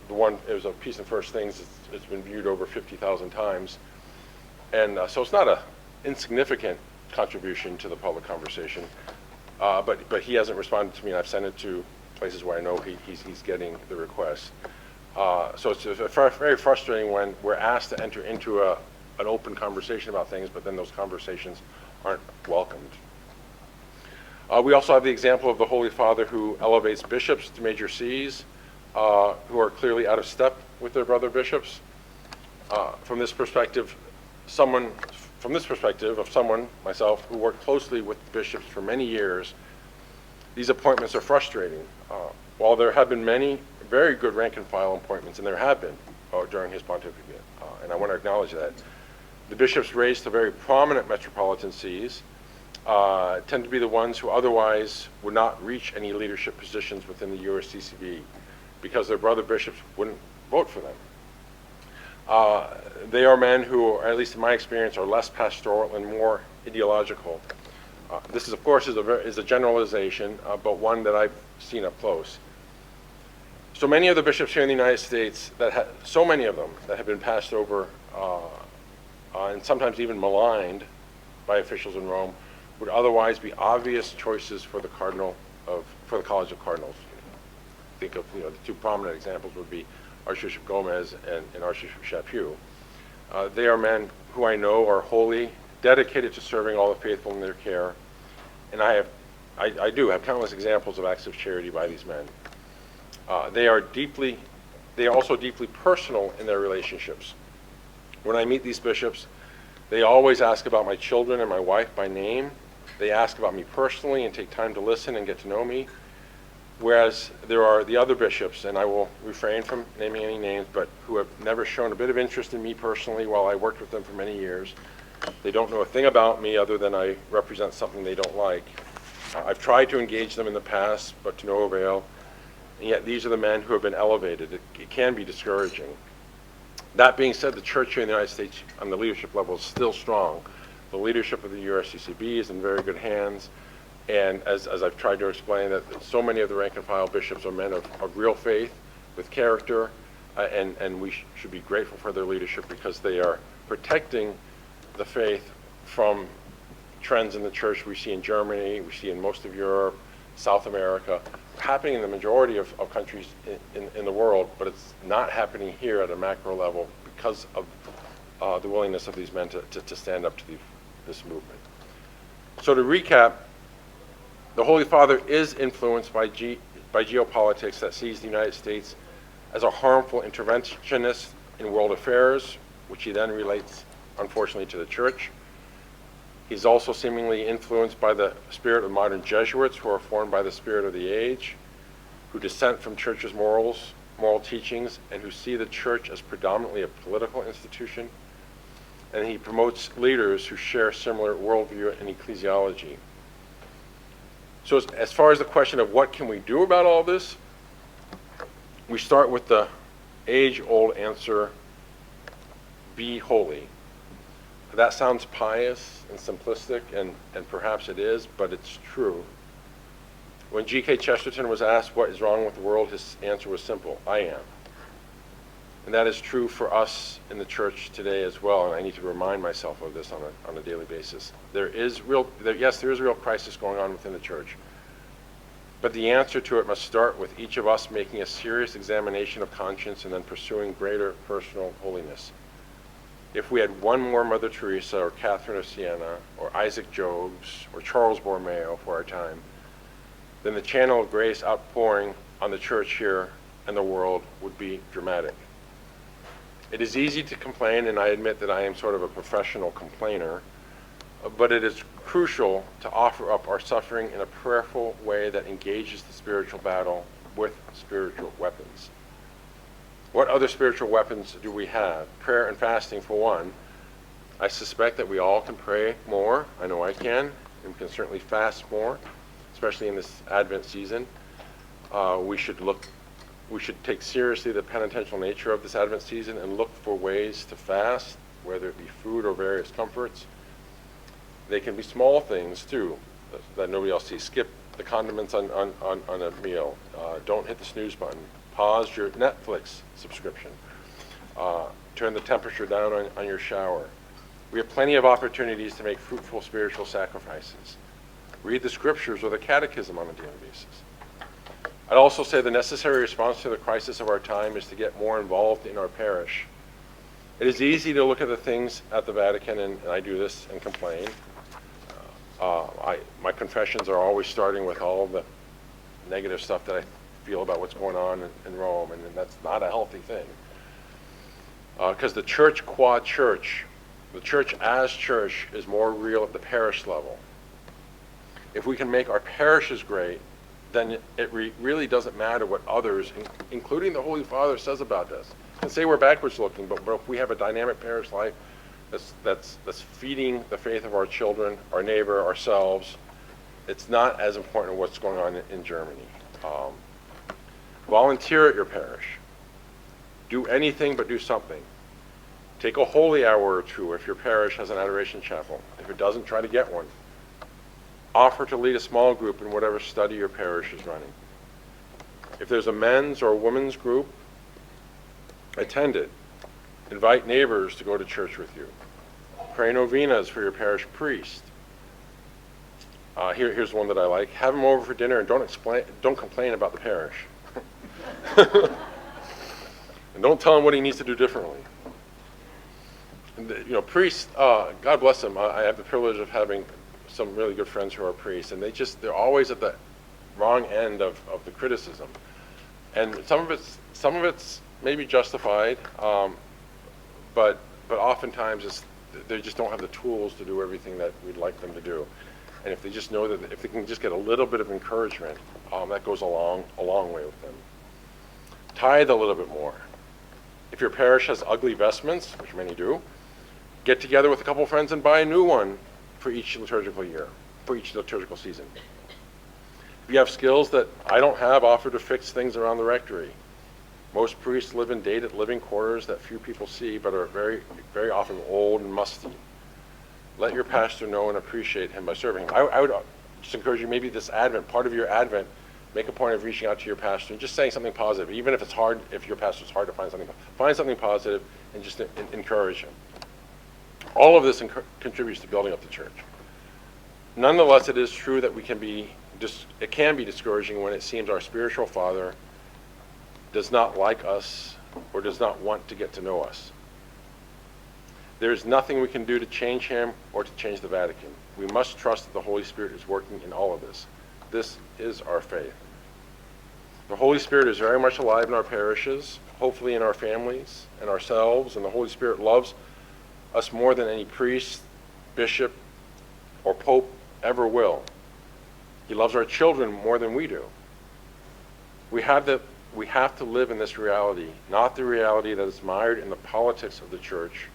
it was a piece of First Things. It's been viewed over 50,000 times. And so it's not an insignificant contribution to the public conversation. But he hasn't responded to me, and I've sent it to places where I know he's getting the request. So it's very frustrating when we're asked to enter into an open conversation about things, but then those conversations aren't welcomed. We also have the example of the Holy Father who elevates bishops to major sees, who are clearly out of step with their brother bishops. From this perspective of someone, myself, who worked closely with bishops for many years, these appointments are frustrating. While there have been many very good rank and file appointments, and there have been during his pontificate, and I want to acknowledge that, the bishops raised to very prominent metropolitan sees tend to be the ones who otherwise would not reach any leadership positions within the USCCB because their brother bishops wouldn't vote for them. They are men who, at least in my experience, are less pastoral and more ideological. This is, of course, is a generalization, but one that I've seen up close. So many of the bishops here in the United States, so many of them that have been passed over and sometimes even maligned by officials in Rome, would otherwise be obvious choices for the College of Cardinals. Think of the two prominent examples would be Archbishop Gomez and Archbishop Chaput. They are men who I know are wholly dedicated to serving all the faithful in their care, and I do have countless examples of acts of charity by these men. They are also deeply personal in their relationships. When I meet these bishops, they always ask about my children and my wife by name. They ask about me personally and take time to listen and get to know me. Whereas there are the other bishops, and I will refrain from naming any names, but who have never shown a bit of interest in me personally while I worked with them for many years. They don't know a thing about me other than I represent something they don't like. I've tried to engage them in the past, but to no avail. And yet these are the men who have been elevated. It can be discouraging. That being said, the church here in the United States on the leadership level is still strong. The leadership of the USCCB is in very good hands. And as I've tried to explain, that so many of the rank and file bishops are men of real faith, with character, and we should be grateful for their leadership because they are protecting the faith from trends in the church we see in Germany, we see in most of Europe, South America, happening in the majority of countries in the world, but it's not happening here at a macro level because of the willingness of these men to stand up to this movement. So to recap, the Holy Father is influenced by geopolitics that sees the United States as a harmful interventionist in world affairs, which he then relates, unfortunately, to the church. He's also seemingly influenced by the spirit of modern Jesuits who are formed by the spirit of the age, who dissent from church's moral teachings, and who see the church as predominantly a political institution. And he promotes leaders who share similar worldview and ecclesiology. So as far as the question of what can we do about all this, we start with the age-old answer, be holy. That sounds pious and simplistic, and perhaps it is, but it's true. When G.K. Chesterton was asked what is wrong with the world, his answer was simple, I am. And that is true for us in the church today as well, and I need to remind myself of this on a daily basis. There is real crisis going on within the church. But the answer to it must start with each of us making a serious examination of conscience and then pursuing greater personal holiness. If we had one more Mother Teresa or Catherine of Siena or Isaac Jogues or Charles Borromeo for our time, then the channel of grace outpouring on the church here and the world would be dramatic. It is easy to complain, and I admit that I am sort of a professional complainer, but it is crucial to offer up our suffering in a prayerful way that engages the spiritual battle with spiritual weapons. What other spiritual weapons do we have? Prayer and fasting, for one. I suspect that we all can pray more. I know I can, and can certainly fast more, especially in this Advent season. We should take seriously the penitential nature of this Advent season and look for ways to fast, whether it be food or various comforts. They can be small things too that nobody else sees. Skip the condiments on a meal. Don't hit the snooze button. Pause your Netflix subscription. Turn the temperature down on your shower. We have plenty of opportunities to make fruitful spiritual sacrifices. Read the scriptures or the catechism on a daily basis. I'd also say the necessary response to the crisis of our time is to get more involved in our parish. It is easy to look at the things at the Vatican, and I do this, and complain. My confessions are always starting with all of the negative stuff that I feel about what's going on in Rome, and that's not a healthy thing. Because the church qua church, the church as church, is more real at the parish level. If we can make our parishes great, then it really doesn't matter what others, including the Holy Father, says about us. And say we're backwards looking, but if we have a dynamic parish life that's feeding the faith of our children, our neighbor, ourselves, it's not as important what's going on in Germany. Volunteer at your parish. Do anything but do something. Take a holy hour or two if your parish has an adoration chapel. If it doesn't, try to get one. Offer to lead a small group in whatever study your parish is running. If there's a men's or women's group, attend it. Invite neighbors to go to church with you. Pray novenas for your parish priest. Here's one that I like. Have him over for dinner and don't complain about the parish. And don't tell him what he needs to do differently. And priests, God bless them. I have the privilege of having some really good friends who are priests, and they're always at the wrong end of the criticism. And some of it's maybe justified, but oftentimes they just don't have the tools to do everything that we'd like them to do. And if they just know that if they can just get a little bit of encouragement, that goes a long way with them. Tithe a little bit more. If your parish has ugly vestments, which many do, get together with a couple friends and buy a new one for each liturgical year, for each liturgical season. If you have skills that I don't have, offer to fix things around the rectory. Most priests live in dated living quarters that few people see, but are very, very often old and musty. Let your pastor know and appreciate him by serving him. I would just encourage you, maybe this Advent, part of your Advent, make a point of reaching out to your pastor and just saying something positive, even if it's hard, if your pastor's hard to find something positive and just encourage him. All of this contributes to building up the church. Nonetheless, it is true that it can be discouraging when it seems our spiritual father does not like us or does not want to get to know us. There is nothing we can do to change him or to change the Vatican. We must trust that the Holy Spirit is working in all of this. This is our faith. The Holy Spirit is very much alive in our parishes, hopefully in our families and ourselves, and the Holy Spirit loves us more than any priest, bishop, or pope ever will. He loves our children more than we do. We have to live in this reality, not the reality that is mired in the politics of the church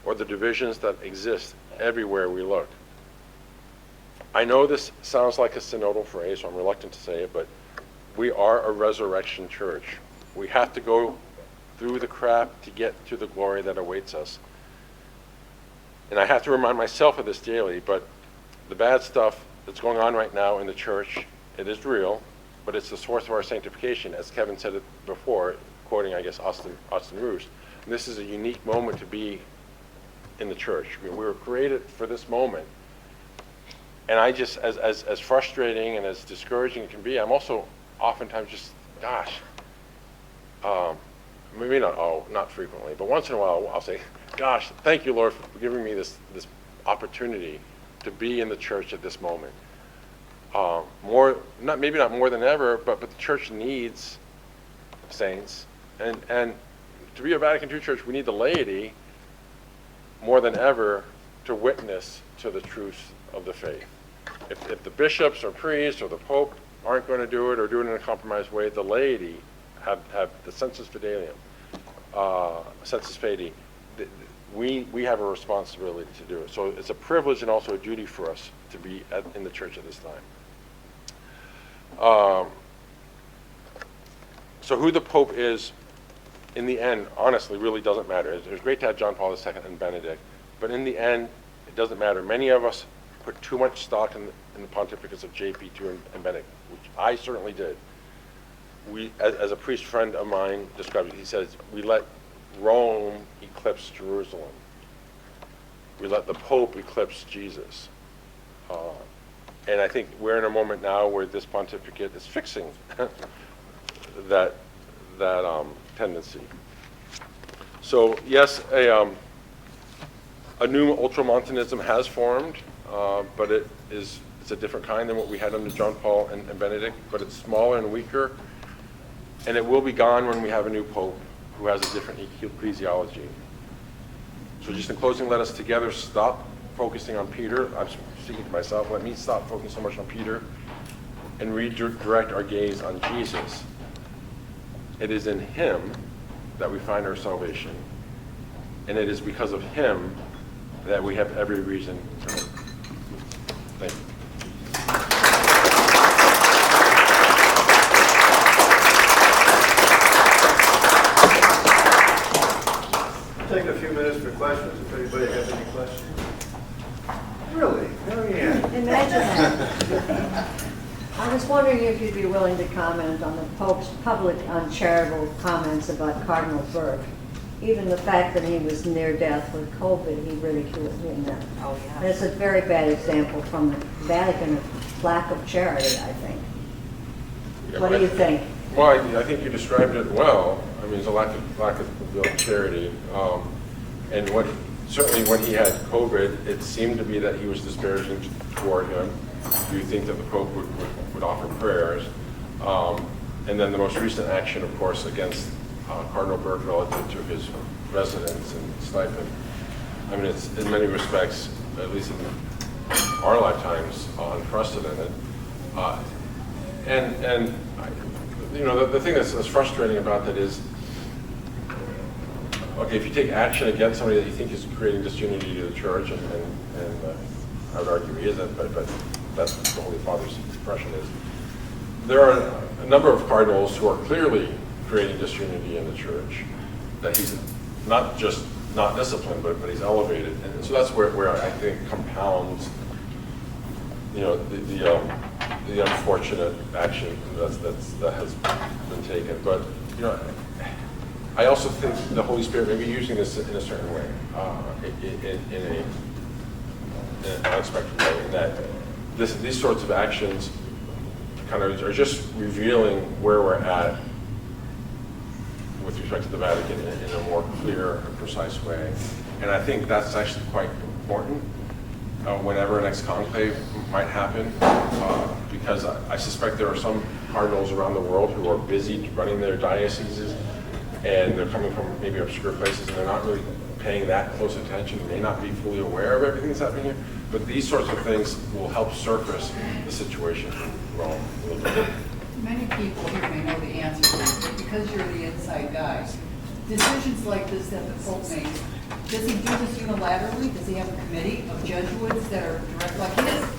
or the divisions that exist everywhere we look. I know this sounds like a synodal phrase, so I'm reluctant to say it, but we are a resurrection church. We have to go through the crap to get to the glory that awaits us. And I have to remind myself of this daily, but the bad stuff that's going on right now in the church, it is real, but it's the source of our sanctification, as Kevin said it before, quoting, I guess, Austin Roost. And this is a unique moment to be in the church. We were created for this moment. And I just, as frustrating and as discouraging it can be, I'm also oftentimes just, maybe not frequently, but once in a while I'll say, gosh, thank you, Lord, for giving me this opportunity to be in the church at this moment. Maybe not more than ever, but the church needs saints. And to be a Vatican II church, we need the laity more than ever to witness to the truth of the faith. If the bishops or priests or the pope aren't going to do it or do it in a compromised way, the laity have the sensus fidelium, sensus fidi. We have a responsibility to do it. So it's a privilege and also a duty for us to be in the church at this time. So who the Pope is, in the end, honestly, really doesn't matter. It was great to have John Paul II and Benedict, but in the end, it doesn't matter. Many of us put too much stock in the pontificates of JP2 and Benedict, which I certainly did. as a priest friend of mine described it, he says, we let Rome eclipse Jerusalem. We let the Pope eclipse Jesus. And I think we're in a moment now where this pontificate is fixing that tendency. So yes, a new ultramontanism has formed, but it's a different kind than what we had under John Paul and Benedict, but it's smaller and weaker, and it will be gone when we have a new Pope who has a different ecclesiology. So just in closing, let us together stop focusing on Peter. I'm speaking to myself. Let me stop focusing so much on Peter and redirect our gaze on Jesus. It is in him that we find our salvation, and it is because of him that we have every reason to hope. Thank you. Take a few minutes for questions, if anybody has any questions. Really? Marianne? Imagine that. I was wondering if you'd be willing to comment on the Pope's public uncharitable comments about Cardinal Burke. Even the fact that he was near death with COVID, he ridiculed him then. Oh, yeah. That's a very bad example from the Vatican of lack of charity, I think. What do you think? Well, I think you described it well. I mean, there's a lack of charity. And certainly when he had COVID, it seemed to be that he was disparaging toward him. You think that the Pope would offer prayers. And then the most recent action, of course, against Cardinal Burke relative to his residence and stipend. I mean, it's in many respects, at least in our lifetimes, unprecedented. And you know, the thing that's frustrating about that is, okay, if you take action against somebody that you think is creating disunity to the church, and I would argue he isn't, but that's what the Holy Father's impression is. There are a number of cardinals who are clearly creating disunity in the church, that he's not just not disciplined, but he's elevated. And so that's where I think compounds, you know, the unfortunate action that has been taken. But, you know, I also think the Holy Spirit may be using this in a certain way, in an unexpected way, in that these sorts of actions kind of are just revealing where we're at with respect to the Vatican in a more clear and precise way. And I think that's actually quite important whenever an next conclave might happen, because I suspect there are some cardinals around the world who are busy running their dioceses, and they're coming from maybe obscure places, and they're not really paying that close attention, may not be fully aware of everything that's happening here. But these sorts of things will help surface the situation in Rome a little bit. Many people here may know the answer to this, but because you're the inside guy, decisions like this that the Pope makes, does he do this unilaterally? Does he have a committee of Jesuits that are direct, like his?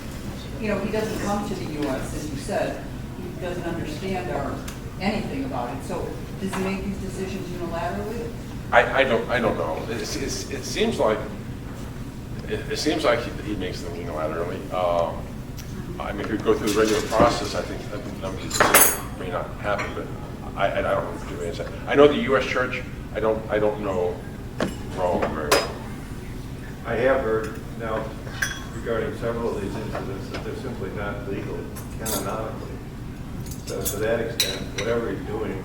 You know, he doesn't come to the U.S., as you said. He doesn't understand anything about it. So does he make these decisions unilaterally? I don't know. It seems like he makes them unilaterally. I mean, if we go through the regular process, I think these decisions may not happen, but I don't know what to say. I know the U.S. Church. I don't know Rome very well. I have heard now regarding several of these incidents that they're simply not legal canonically. So to that extent, whatever he's doing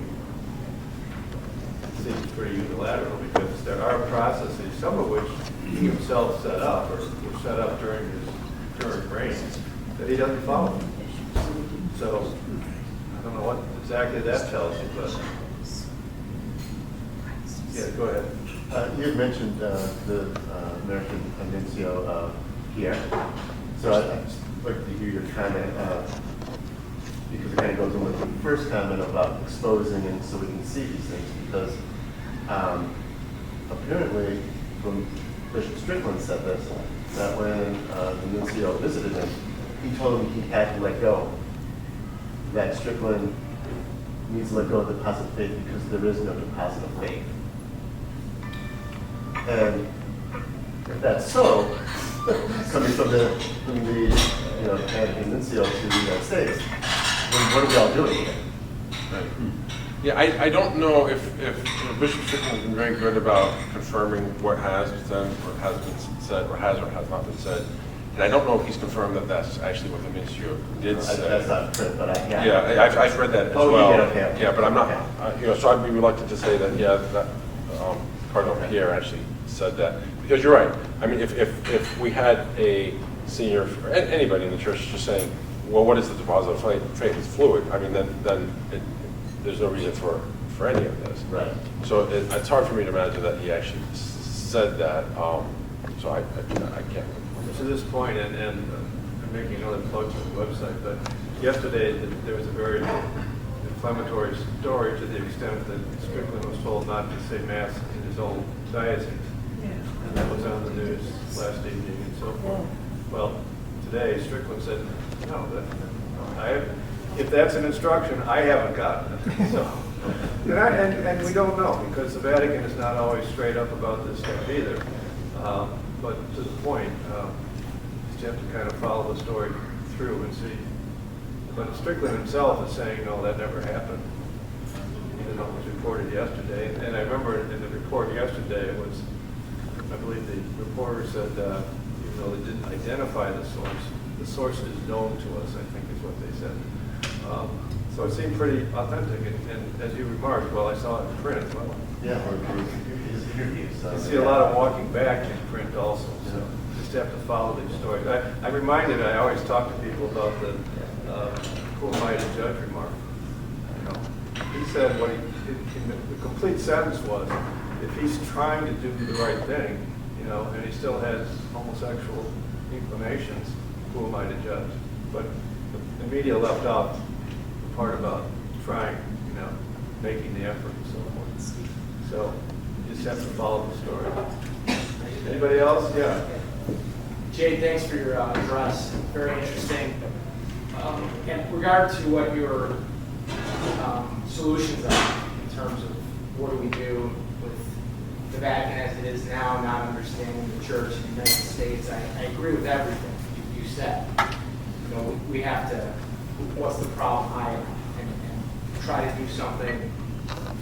seems pretty unilateral, because there are processes, some of which he himself set up or were set up during his current reign, that he doesn't follow. So I don't know what exactly that tells you, but yeah, go ahead. You had mentioned the American Nuncio Pierre. So I'd just like to hear your comment, because it kind of goes in with the first comment about exposing, and so we can see these things, because apparently, from Bishop Strickland said this, that when the Nuncio visited him, he told him he had to let go. That Strickland needs to let go of deposit of faith because there is no deposit of faith. And if that's so, coming from the Vatican Nuncio to the United States, then what are we all doing here? Yeah, I don't know if Bishop Strickland's been very good about confirming what has been said, or has been said, or has not been said. And I don't know if he's confirmed that that's actually what the ministry did say. That's not true, but yeah. Yeah, I've read that as Oh, you well. did, okay. Yeah, but I'm not, Okay. so I'd be reluctant to say that, yeah, that Cardinal Pierre actually said that. Because you're right. I mean, if we had a senior, or anybody in the church just saying, well, what is the deposit of faith? It's fluid. I mean, then there's no reason for any of this. Right. So it's hard for me to imagine that he actually said that. So I can't. To this point, and I'm making another plug to the website, but yesterday there was a very inflammatory story to the extent that Strickland was told not to say Mass in his own diocese. And that was on the news last evening and so forth. Well, today Strickland said, no, if that's an instruction, I haven't gotten it. So, and we don't know, because the Vatican is not always straight up about this stuff either. But to the point, you have to kind of follow the story through and see. But Strickland himself is saying, no, that never happened, even though it was reported yesterday. And I remember in the report yesterday, it was, I believe the reporter said, even though they didn't identify the source is known to us, I think is what they said. So it seemed pretty authentic. And as you remarked, well, I saw it in print. Well, Yeah, or his interviews. I see a lot of walking back in print also, so just have to follow these stories. I always talk to people about the who am I to judge remark. You know, he said the complete sentence was, if he's trying to do the right thing, you know, and he still has homosexual inclinations, who am I to judge? But the media left out the part about trying, you know, making the effort and so forth. So you just have to follow the story. Anybody else? Yeah. Jay, thanks for your address. Very interesting. In regard to what your solutions are in terms of what do we do with the Vatican as it is now, not understanding the Church in the United States, I agree with everything you said. You know, we have to, what's the problem hide and try to do something,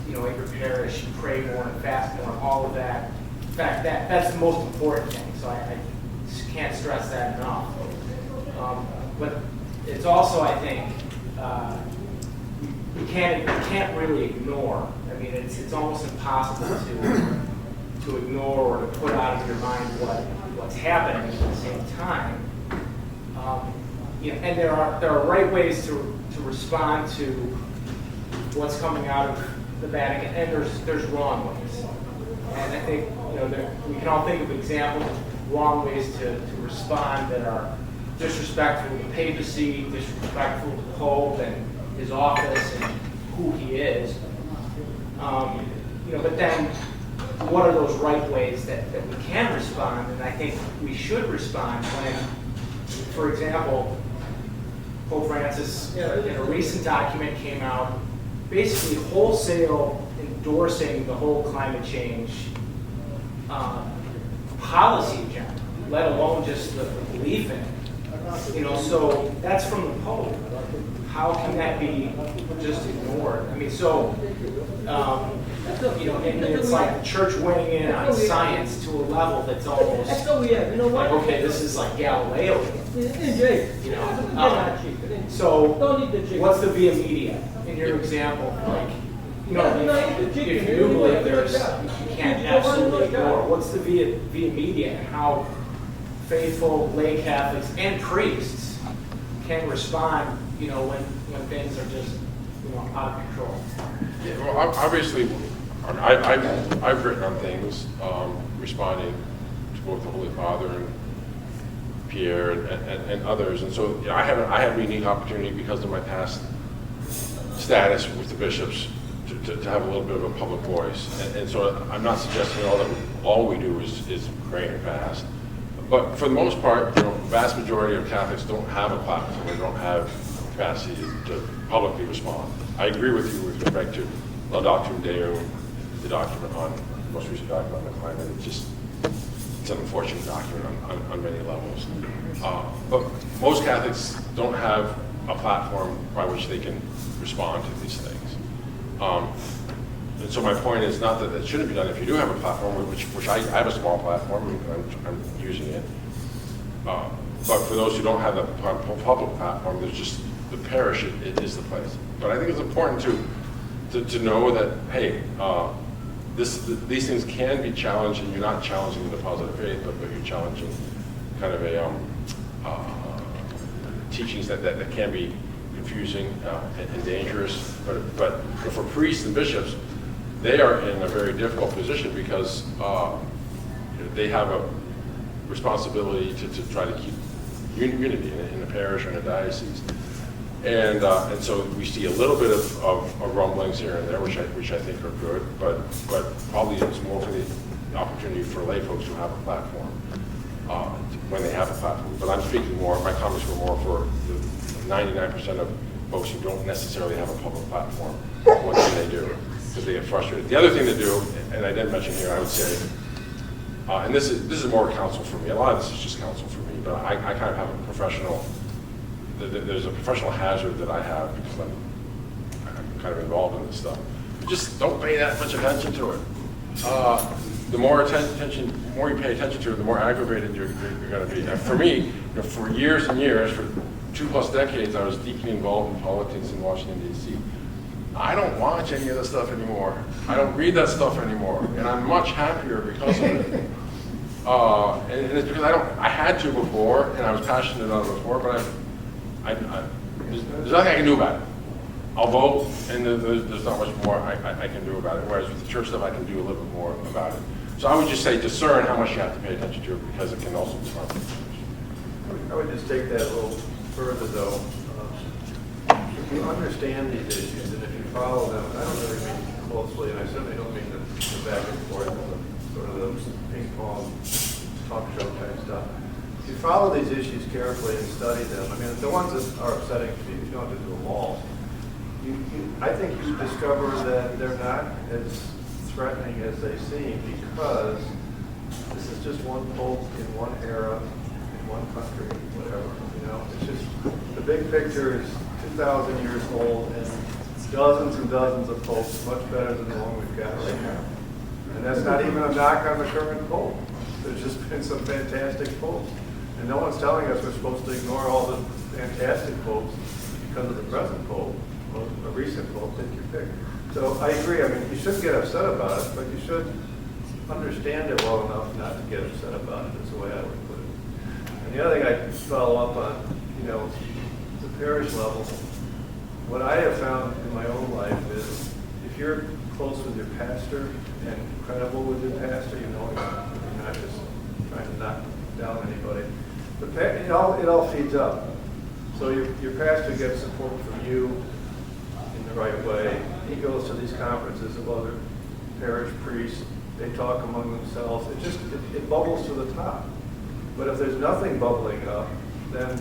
you know, at your parish, pray more and fast more, all of that. In fact, that's the most important thing, so I just can't stress that enough. But it's also, I think, we can't really ignore. I mean, it's almost impossible to ignore or to put out of your mind what's happening at the same time. You know, and there are right ways to respond to what's coming out of the Vatican, and there's wrong ways. And I think, you know, we can all think of examples of wrong ways to respond that are disrespectful to the papacy, disrespectful to the Pope and his office and who he is. You know, but then what are those right ways that we can respond? And I think we should respond when, for example, Pope Francis in a recent document came out basically wholesale endorsing the whole climate change policy agenda, let alone just the belief in it. You know, so that's from the Pope. How can that be just ignored? I mean, so, you know, and it's like the Church weighing in on science to a level that's almost like, okay, this is like Galileo. You know, so what's the via media in your example? Like, you know, if you do believe you can't absolutely ignore. What's the via media and how faithful lay Catholics and priests can respond, you know, when things are just, you know, out of control? Yeah, well, obviously, I've written on things responding to both the Holy Father and Pierre and others, and so, you know, I have a unique opportunity because of my past status with the bishops to have a little bit of a public voice, and so I'm not suggesting all we do is pray and fast. But for the most part, you know, vast majority of Catholics don't have a platform. They don't have capacity to publicly respond. I agree with you with respect to Laudato Deo, the document most recent document on the climate. It's an unfortunate document on many levels. But most Catholics don't have a platform by which they can respond to these things. And so my point is not that it shouldn't be done if you do have a platform, which I have a small platform, and I'm using it. But for those who don't have a public platform, there's just the parish it is the place. But I think it's important to know that, hey, these things can be challenged, and you're not challenging the deposit of faith, but you're challenging kind of a teachings that can be confusing and dangerous. But for priests and bishops, they are in a very difficult position because they have a responsibility to try to keep unity in a parish or in a diocese. And so we see a little bit of rumblings here and there, which I think are good, but probably it's more for the opportunity for lay folks who have a platform when they have a platform. But I'm speaking more, my comments were more for the 99% of folks who don't necessarily have a public platform. What can they do? Because they get frustrated. The other thing to do, and I didn't mention here, I would say, and this is more counsel for me. A lot of this is just counsel for me, but I kind of have a professional. There's a professional hazard that I have because I'm kind of involved in this stuff. Just don't pay that much attention to it. The more more you pay attention to it, the more aggravated you're going to be. And for me, for years and years, for 2+ decades, I was deeply involved in politics in Washington, D.C. I don't watch any of that stuff anymore. I don't read that stuff anymore, and I'm much happier because of it. And it's because I had to before, and I was passionate about it before, but there's nothing I can do about it. I'll vote, and there's not much more I can do about it. Whereas with the church stuff, I can do a little bit more about it. So I would just say discern how much you have to pay attention to it, because it can also be harmful. I would just take that a little further, though. If you understand these issues and if you follow them, and I don't really mean closely, and I certainly don't mean the back and forth, sort of the ping pong talk show type stuff. If you follow these issues carefully and study them, I mean, the ones that are upsetting to you don't have to do them all. I think you discover that they're not as threatening as they seem, because this is just one pope in one era, in one country, whatever. It's just the big picture is 2,000 years old, and dozens and dozens of popes, much better than the one we've got right now. And that's not even a knock on the current pope. There's just been some fantastic popes. And no one's telling us we're supposed to ignore all the fantastic popes because of the present pope, or a recent pope, pick your pick. So I agree. I mean, you shouldn't get upset about it, but you should understand it well enough not to get upset about it, is the way I would put it. And the other thing I'd follow up on, the parish level, what I have found in my own life is if you're close with your pastor and credible with your pastor, you're not just trying to knock down anybody. It all feeds up. So your pastor gets support from you in the right way. He goes to these conferences of other parish priests. They talk among themselves. It bubbles to the top. But if there's nothing bubbling up, then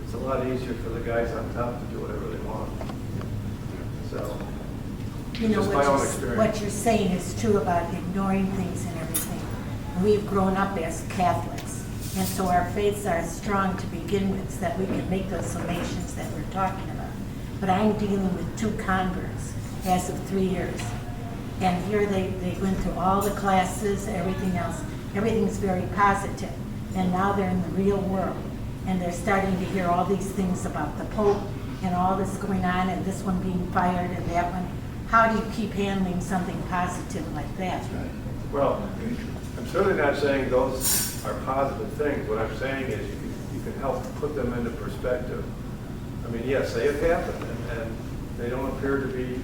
it's a lot easier for the guys on top to do whatever they want. So, just my own experience. What you're saying is true about ignoring things and everything. We've grown up as Catholics, and so our faiths are strong to begin with, so that we can make those summations that we're talking about. But I'm dealing with 2 converts as of 3 years. And here they went through all the classes, everything else. Everything's very positive. And now they're in the real world. And they're starting to hear all these things about the Pope and all this going on, and this one being fired and that one. How do you keep handling something positive like that? Well, I'm certainly not saying those are positive things. What I'm saying is you can help put them into perspective. I mean, yes, they have happened, and they don't appear to be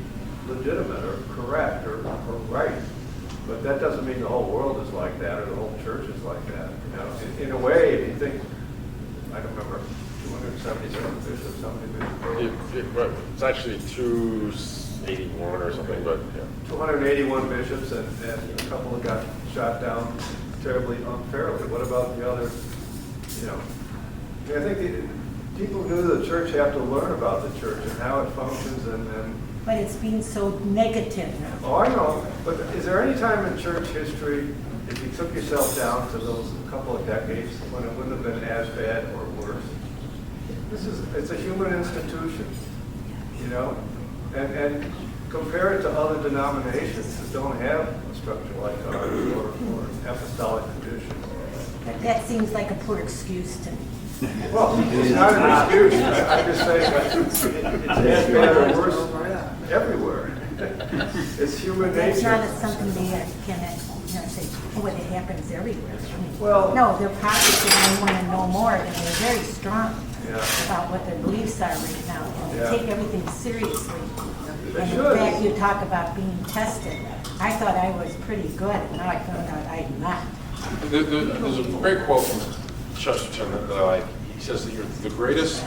legitimate or correct or right. But that doesn't mean the whole world is like that or the whole church is like that. In a way, if you think, I don't remember, 277 bishops, how many bishops? It's actually 281 or something, but yeah. 281 bishops, and a couple that got shot down terribly unfairly. What about the other, I think people new to the church have to learn about the church and how it functions and But it's been so negative now. Oh, I know. But is there any time in church history, if you took yourself down to those couple of decades, when it wouldn't have been as bad or worse? It's a human institution, and compare it to other denominations that don't have a structure like ours or apostolic tradition. That seems like a poor excuse to me. Well, it's not an excuse. I'm just saying that it's as bad or worse everywhere. It's human That's nature. not something they can, say, oh, it happens everywhere. I mean, Well- no, they're probably going to want to know more, and they're very strong Yeah. about what their beliefs are right now, and Yeah. they take everything seriously. They And should. in fact, you talk about being tested. I thought I was pretty good, and now I found out I'm not. There's a great quote from Chesterton that I like. He says that the greatest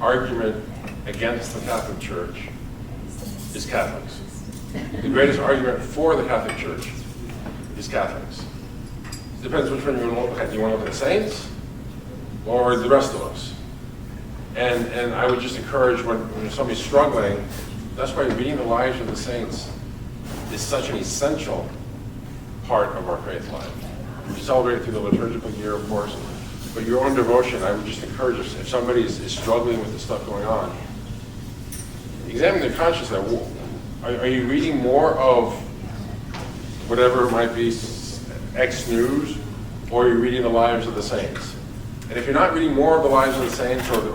argument against the Catholic Church is Catholics. The greatest argument for the Catholic Church is Catholics. It depends which one you want to look at. Do you want to look at the saints or the rest of us? And I would just encourage when somebody's struggling, that's why reading the lives of the saints is such an essential part of our faith life. We celebrate it through the liturgical year, of course, but your own devotion, I would just encourage if somebody is struggling with the stuff going on, examine their conscience. Are you reading more of whatever it might be, X News, or are you reading the lives of the saints? And if you're not reading more of the lives of the saints or the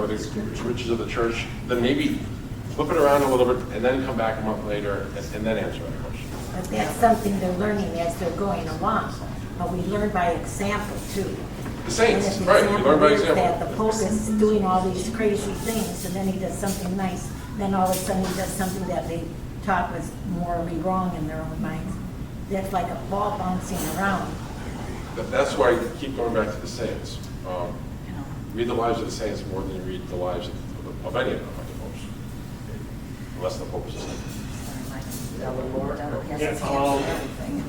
riches of the church, then maybe flip it around a little bit and then come back a month later and then answer that question. But that's something they're learning as they're going along. But we learn by example, too. The saints, And if the right, you learn by is example. that the Pope is doing all these crazy things, and then he does something nice, then all of a sudden he does something that they thought was morally wrong in their own minds. That's like a ball bouncing around. That's why I keep going back to the saints. Read the lives of the saints more than you read the lives of any of them, I suppose. Unless the Pope is a saint.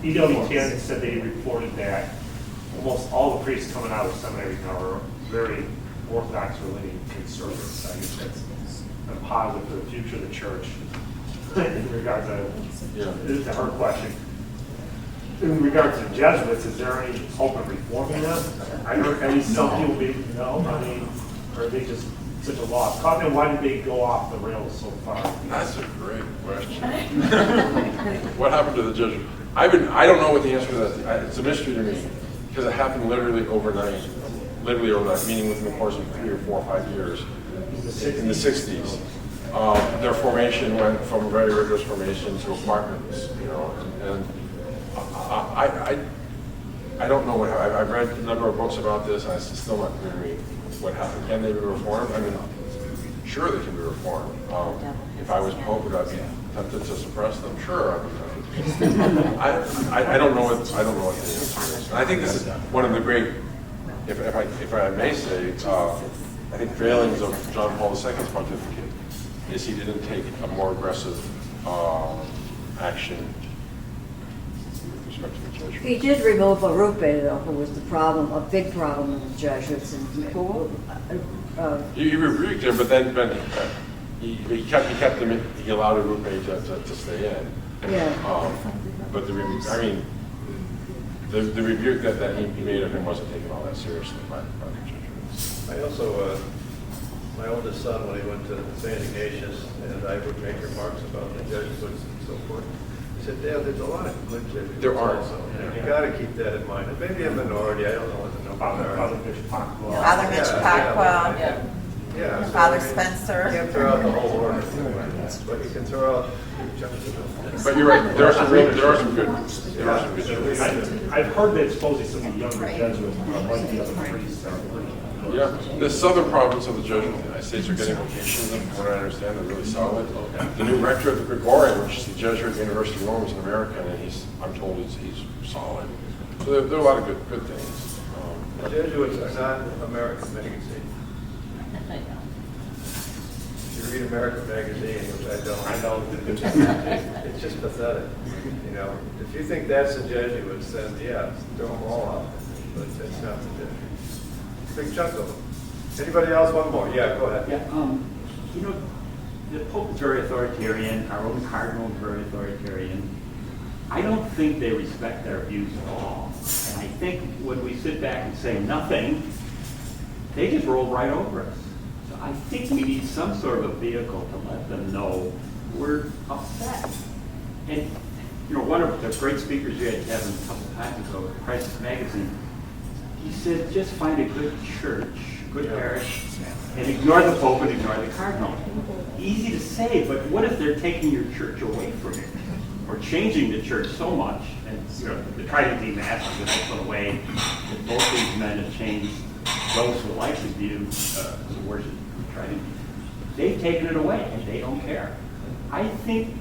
EWTN said they reported that almost all the priests coming out of seminaries now are very Orthodox related conservatives. I guess that's a positive for the future of the church in regards to her question. In regards to the Jesuits, is there any hope of reforming them? I heard at least some people be, no, I mean, or are they just such a lost cause? And why did they go off the rails so far? That's a great question. What happened to the Jesuits? I don't know what the answer to that is. It's a mystery to me because it happened literally overnight. Literally overnight, meaning within the course of 3 or 4 or 5 years in the 60s. Their formation went from a very rigorous formation to apartments, and I don't know what happened. I've read a number of books about this, and it's still not clear to me what happened. Can they be reformed? I mean, sure they can be reformed. If I was Pope, would I be tempted to suppress them? Sure, I would. I don't know what the answer is. And I think this is one of the great, if I may say, I think failings of John Paul II's pontificate is he didn't take a more aggressive action with respect to the Jesuits. He did remove Arupe, though, who was a big problem with the Jesuits. And He rebuked him, but then he kept him. He allowed Arupe to stay in. Yeah. But the rebuke that he made of him wasn't taken all that seriously by the Jesuits. I also, my oldest son, when he went to St. Ignatius, and I would make remarks about the Jesuits and so forth, he said, Dad, there's a lot of good Jesuits. There are. Also. You got to keep that in mind. And maybe a minority, I don't know what the numbers are. Father Bishop Pacquiao. Father Mitch Pacquiao, Yeah. So, Father I mean, Spencer. You can't throw out the whole order, but you can throw out chunks of them. But you're right. There are some good. There are some good Jesuits. I've heard that supposedly some of the younger Jesuits like the other priests are pretty. Yeah, the southern province of the Jesuits in the United States are getting vocations, and from what I understand, they're really solid. The new rector of the Gregorian, which is the Jesuit University of Rome, is an American, and I'm told he's solid. So there are a lot of good things. The Jesuits are not American Magazine. If you read American Magazine, which I don't, it's just pathetic. If you think that's the Jesuits, then yeah, throw them all out. But that's not the Jesuits. Big chunk of them. Anybody else? One more. Yeah, go ahead. Yeah, the Pope is very authoritarian. Our own Cardinal is very authoritarian. I don't think they respect our views at all. And I think when we sit back and say nothing, they just roll right over us. So I think we need some sort of a vehicle to let them know were upset. And, you know, one of the great speakers you had, Kevin, a couple times ago, Crisis Magazine, he said, just find a good church, good parish, and ignore the Pope and ignore the Cardinal. Easy to say, but what if they're taking your church away from you? Or changing the church so much, and you know, the Tridentine Mass is an excellent way that both these men have changed those who like to view the worship of Tridentine. They've taken it away, and they don't care. I think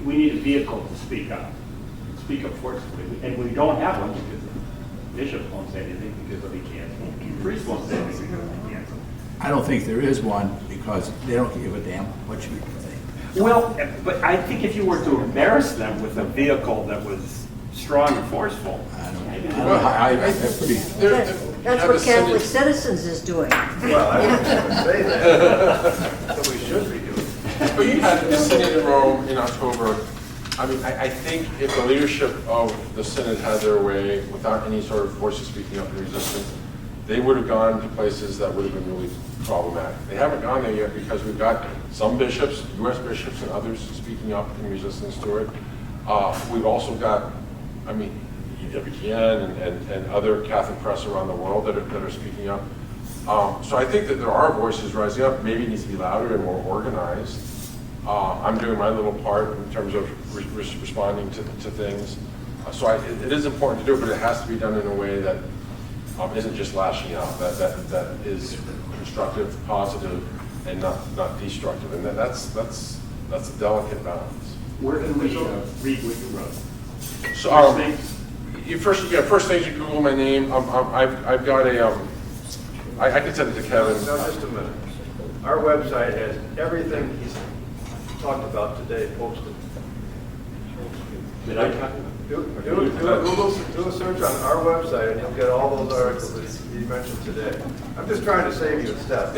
we need a vehicle to speak up forcefully, and we don't have one because the bishop won't say anything because he can't. The priest won't say anything because he can't. I don't think there is one because they don't give a damn what you think. Well, but I think if you were to embarrass them with a vehicle that was strong and forceful, I pretty. That's what Catholic Citizens is doing. Well, I was going to say that, so we should be doing. But you had the Synod in Rome in October. I mean, I think if the leadership of the Synod had their way without any sort of voices speaking up in resistance, they would have gone to places that would have been really problematic. They haven't gone there yet because we've got some bishops, U.S. bishops and others speaking up in resistance to it. We've also got, I mean, VATICAN and other Catholic press around the world that are speaking up. So I think that there are voices rising up. Maybe it needs to be louder and more organized. I'm doing my little part in terms of responding to things. So it is important to do it, but it has to be done in a way that isn't just lashing out, that is constructive, positive, and not destructive. And that's a delicate balance. where can we read what you wrote? So first things you Google my name. I've got a I can send it to Kevin. No, just a minute. Our website has everything he's talked about today posted. Did I talk? Do a search on our website and you'll get all those articles that you mentioned today. I'm just trying to save you a step.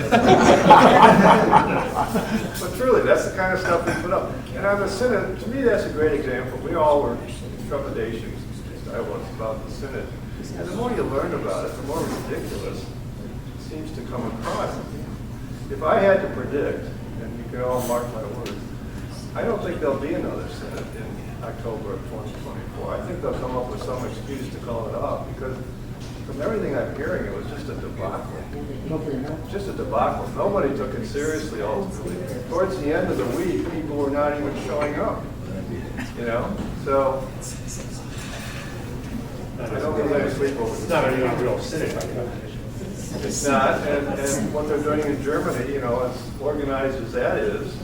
But truly, that's the kind of stuff we put up. And on the Synod, to me, that's a great example. We all were trepidations, at least I was, about the Synod. And the more you learn about it, the more ridiculous it seems to come across. If I had to predict, and you can all mark my words, I don't think there'll be another Synod in October of 2024. I think they'll come up with some excuse to call it off because from everything I'm hearing, it was just a debacle. Just a debacle. Nobody took it seriously ultimately. Towards the end of the week, people were not even showing up. You know? So, I don't lose any sleep over It's not a real Synod right now. It's not, and what they're doing in Germany, you know, as organized as that is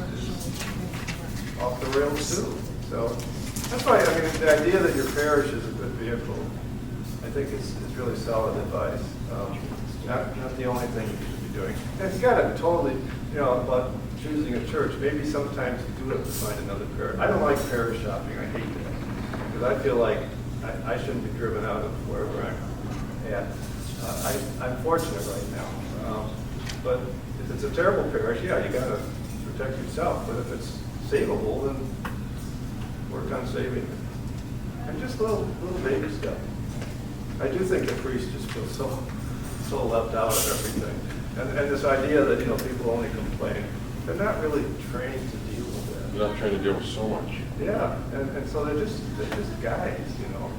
off the rails too. So that's why, I mean, the idea that your parish is a good vehicle, I think is really solid advice. Not the only thing you should be doing. And you got to totally, you know, about choosing a church. Maybe sometimes you do have to find another parish. I don't like parish shopping. I hate that because I feel like I shouldn't be driven out of wherever I'm at. I'm fortunate right now, but if it's a terrible parish, yeah, you got to protect yourself. But if it's savable, then work on saving it. And just little baby stuff. I do think the priests just feel so left out of everything. And this idea that, you know, people only complain, they're not really trained to deal with that. They're not trying to deal with so much. Yeah, and so they're just guys, you know.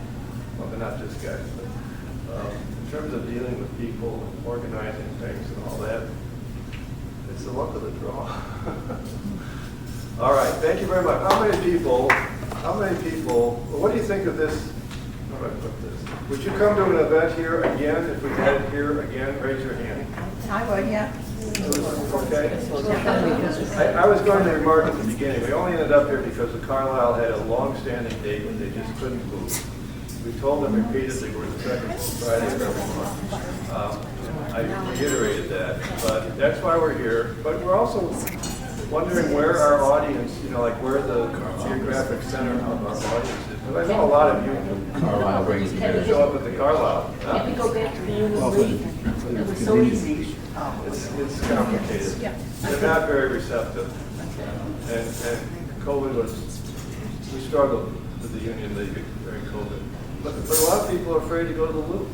Well, they're not just guys, but in terms of dealing with people and organizing things and all that, it's the luck of the draw. All right, thank you very much. How many people, what do you think of this? How do I put this? Would you come to an event here again if we had it here again? Raise your hand. I would, yeah. Okay. I was going to remark at the beginning, we only ended up here because the Carlisle had a long-standing date and they just couldn't move. We told them repeatedly we're the second Friday of every month. I reiterated that, but that's why we're here. But we're also wondering where our audience, you know, like where the geographic center of our audience is. Because I know a lot of you Carlisle brings together. show up at the Carlisle. Can we go back to the Unity? It was so easy. It's complicated. They're not very receptive. And COVID was, we struggled with the Union League during COVID. But a lot of people are afraid to go to the Loop.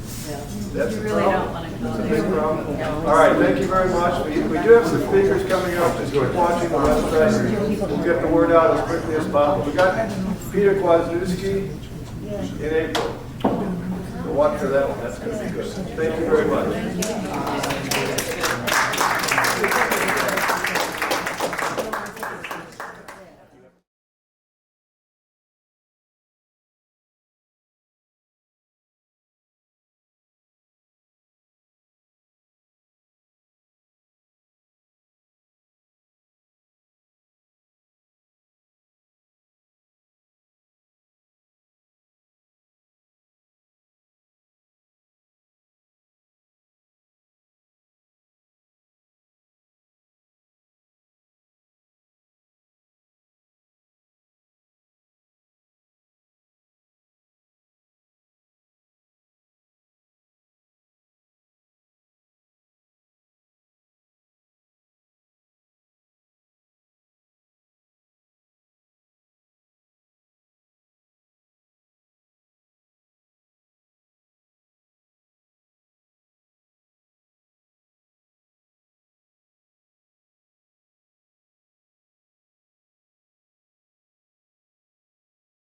That's You a really problem. don't want to go It's a there. big problem. All right, thank you very much. We do have some speakers coming up. Just keep watching the website. We'll get the word out as quickly as possible. We got Peter Kwasniewski in April. So watch for that one. That's going to be good. Thank you very much.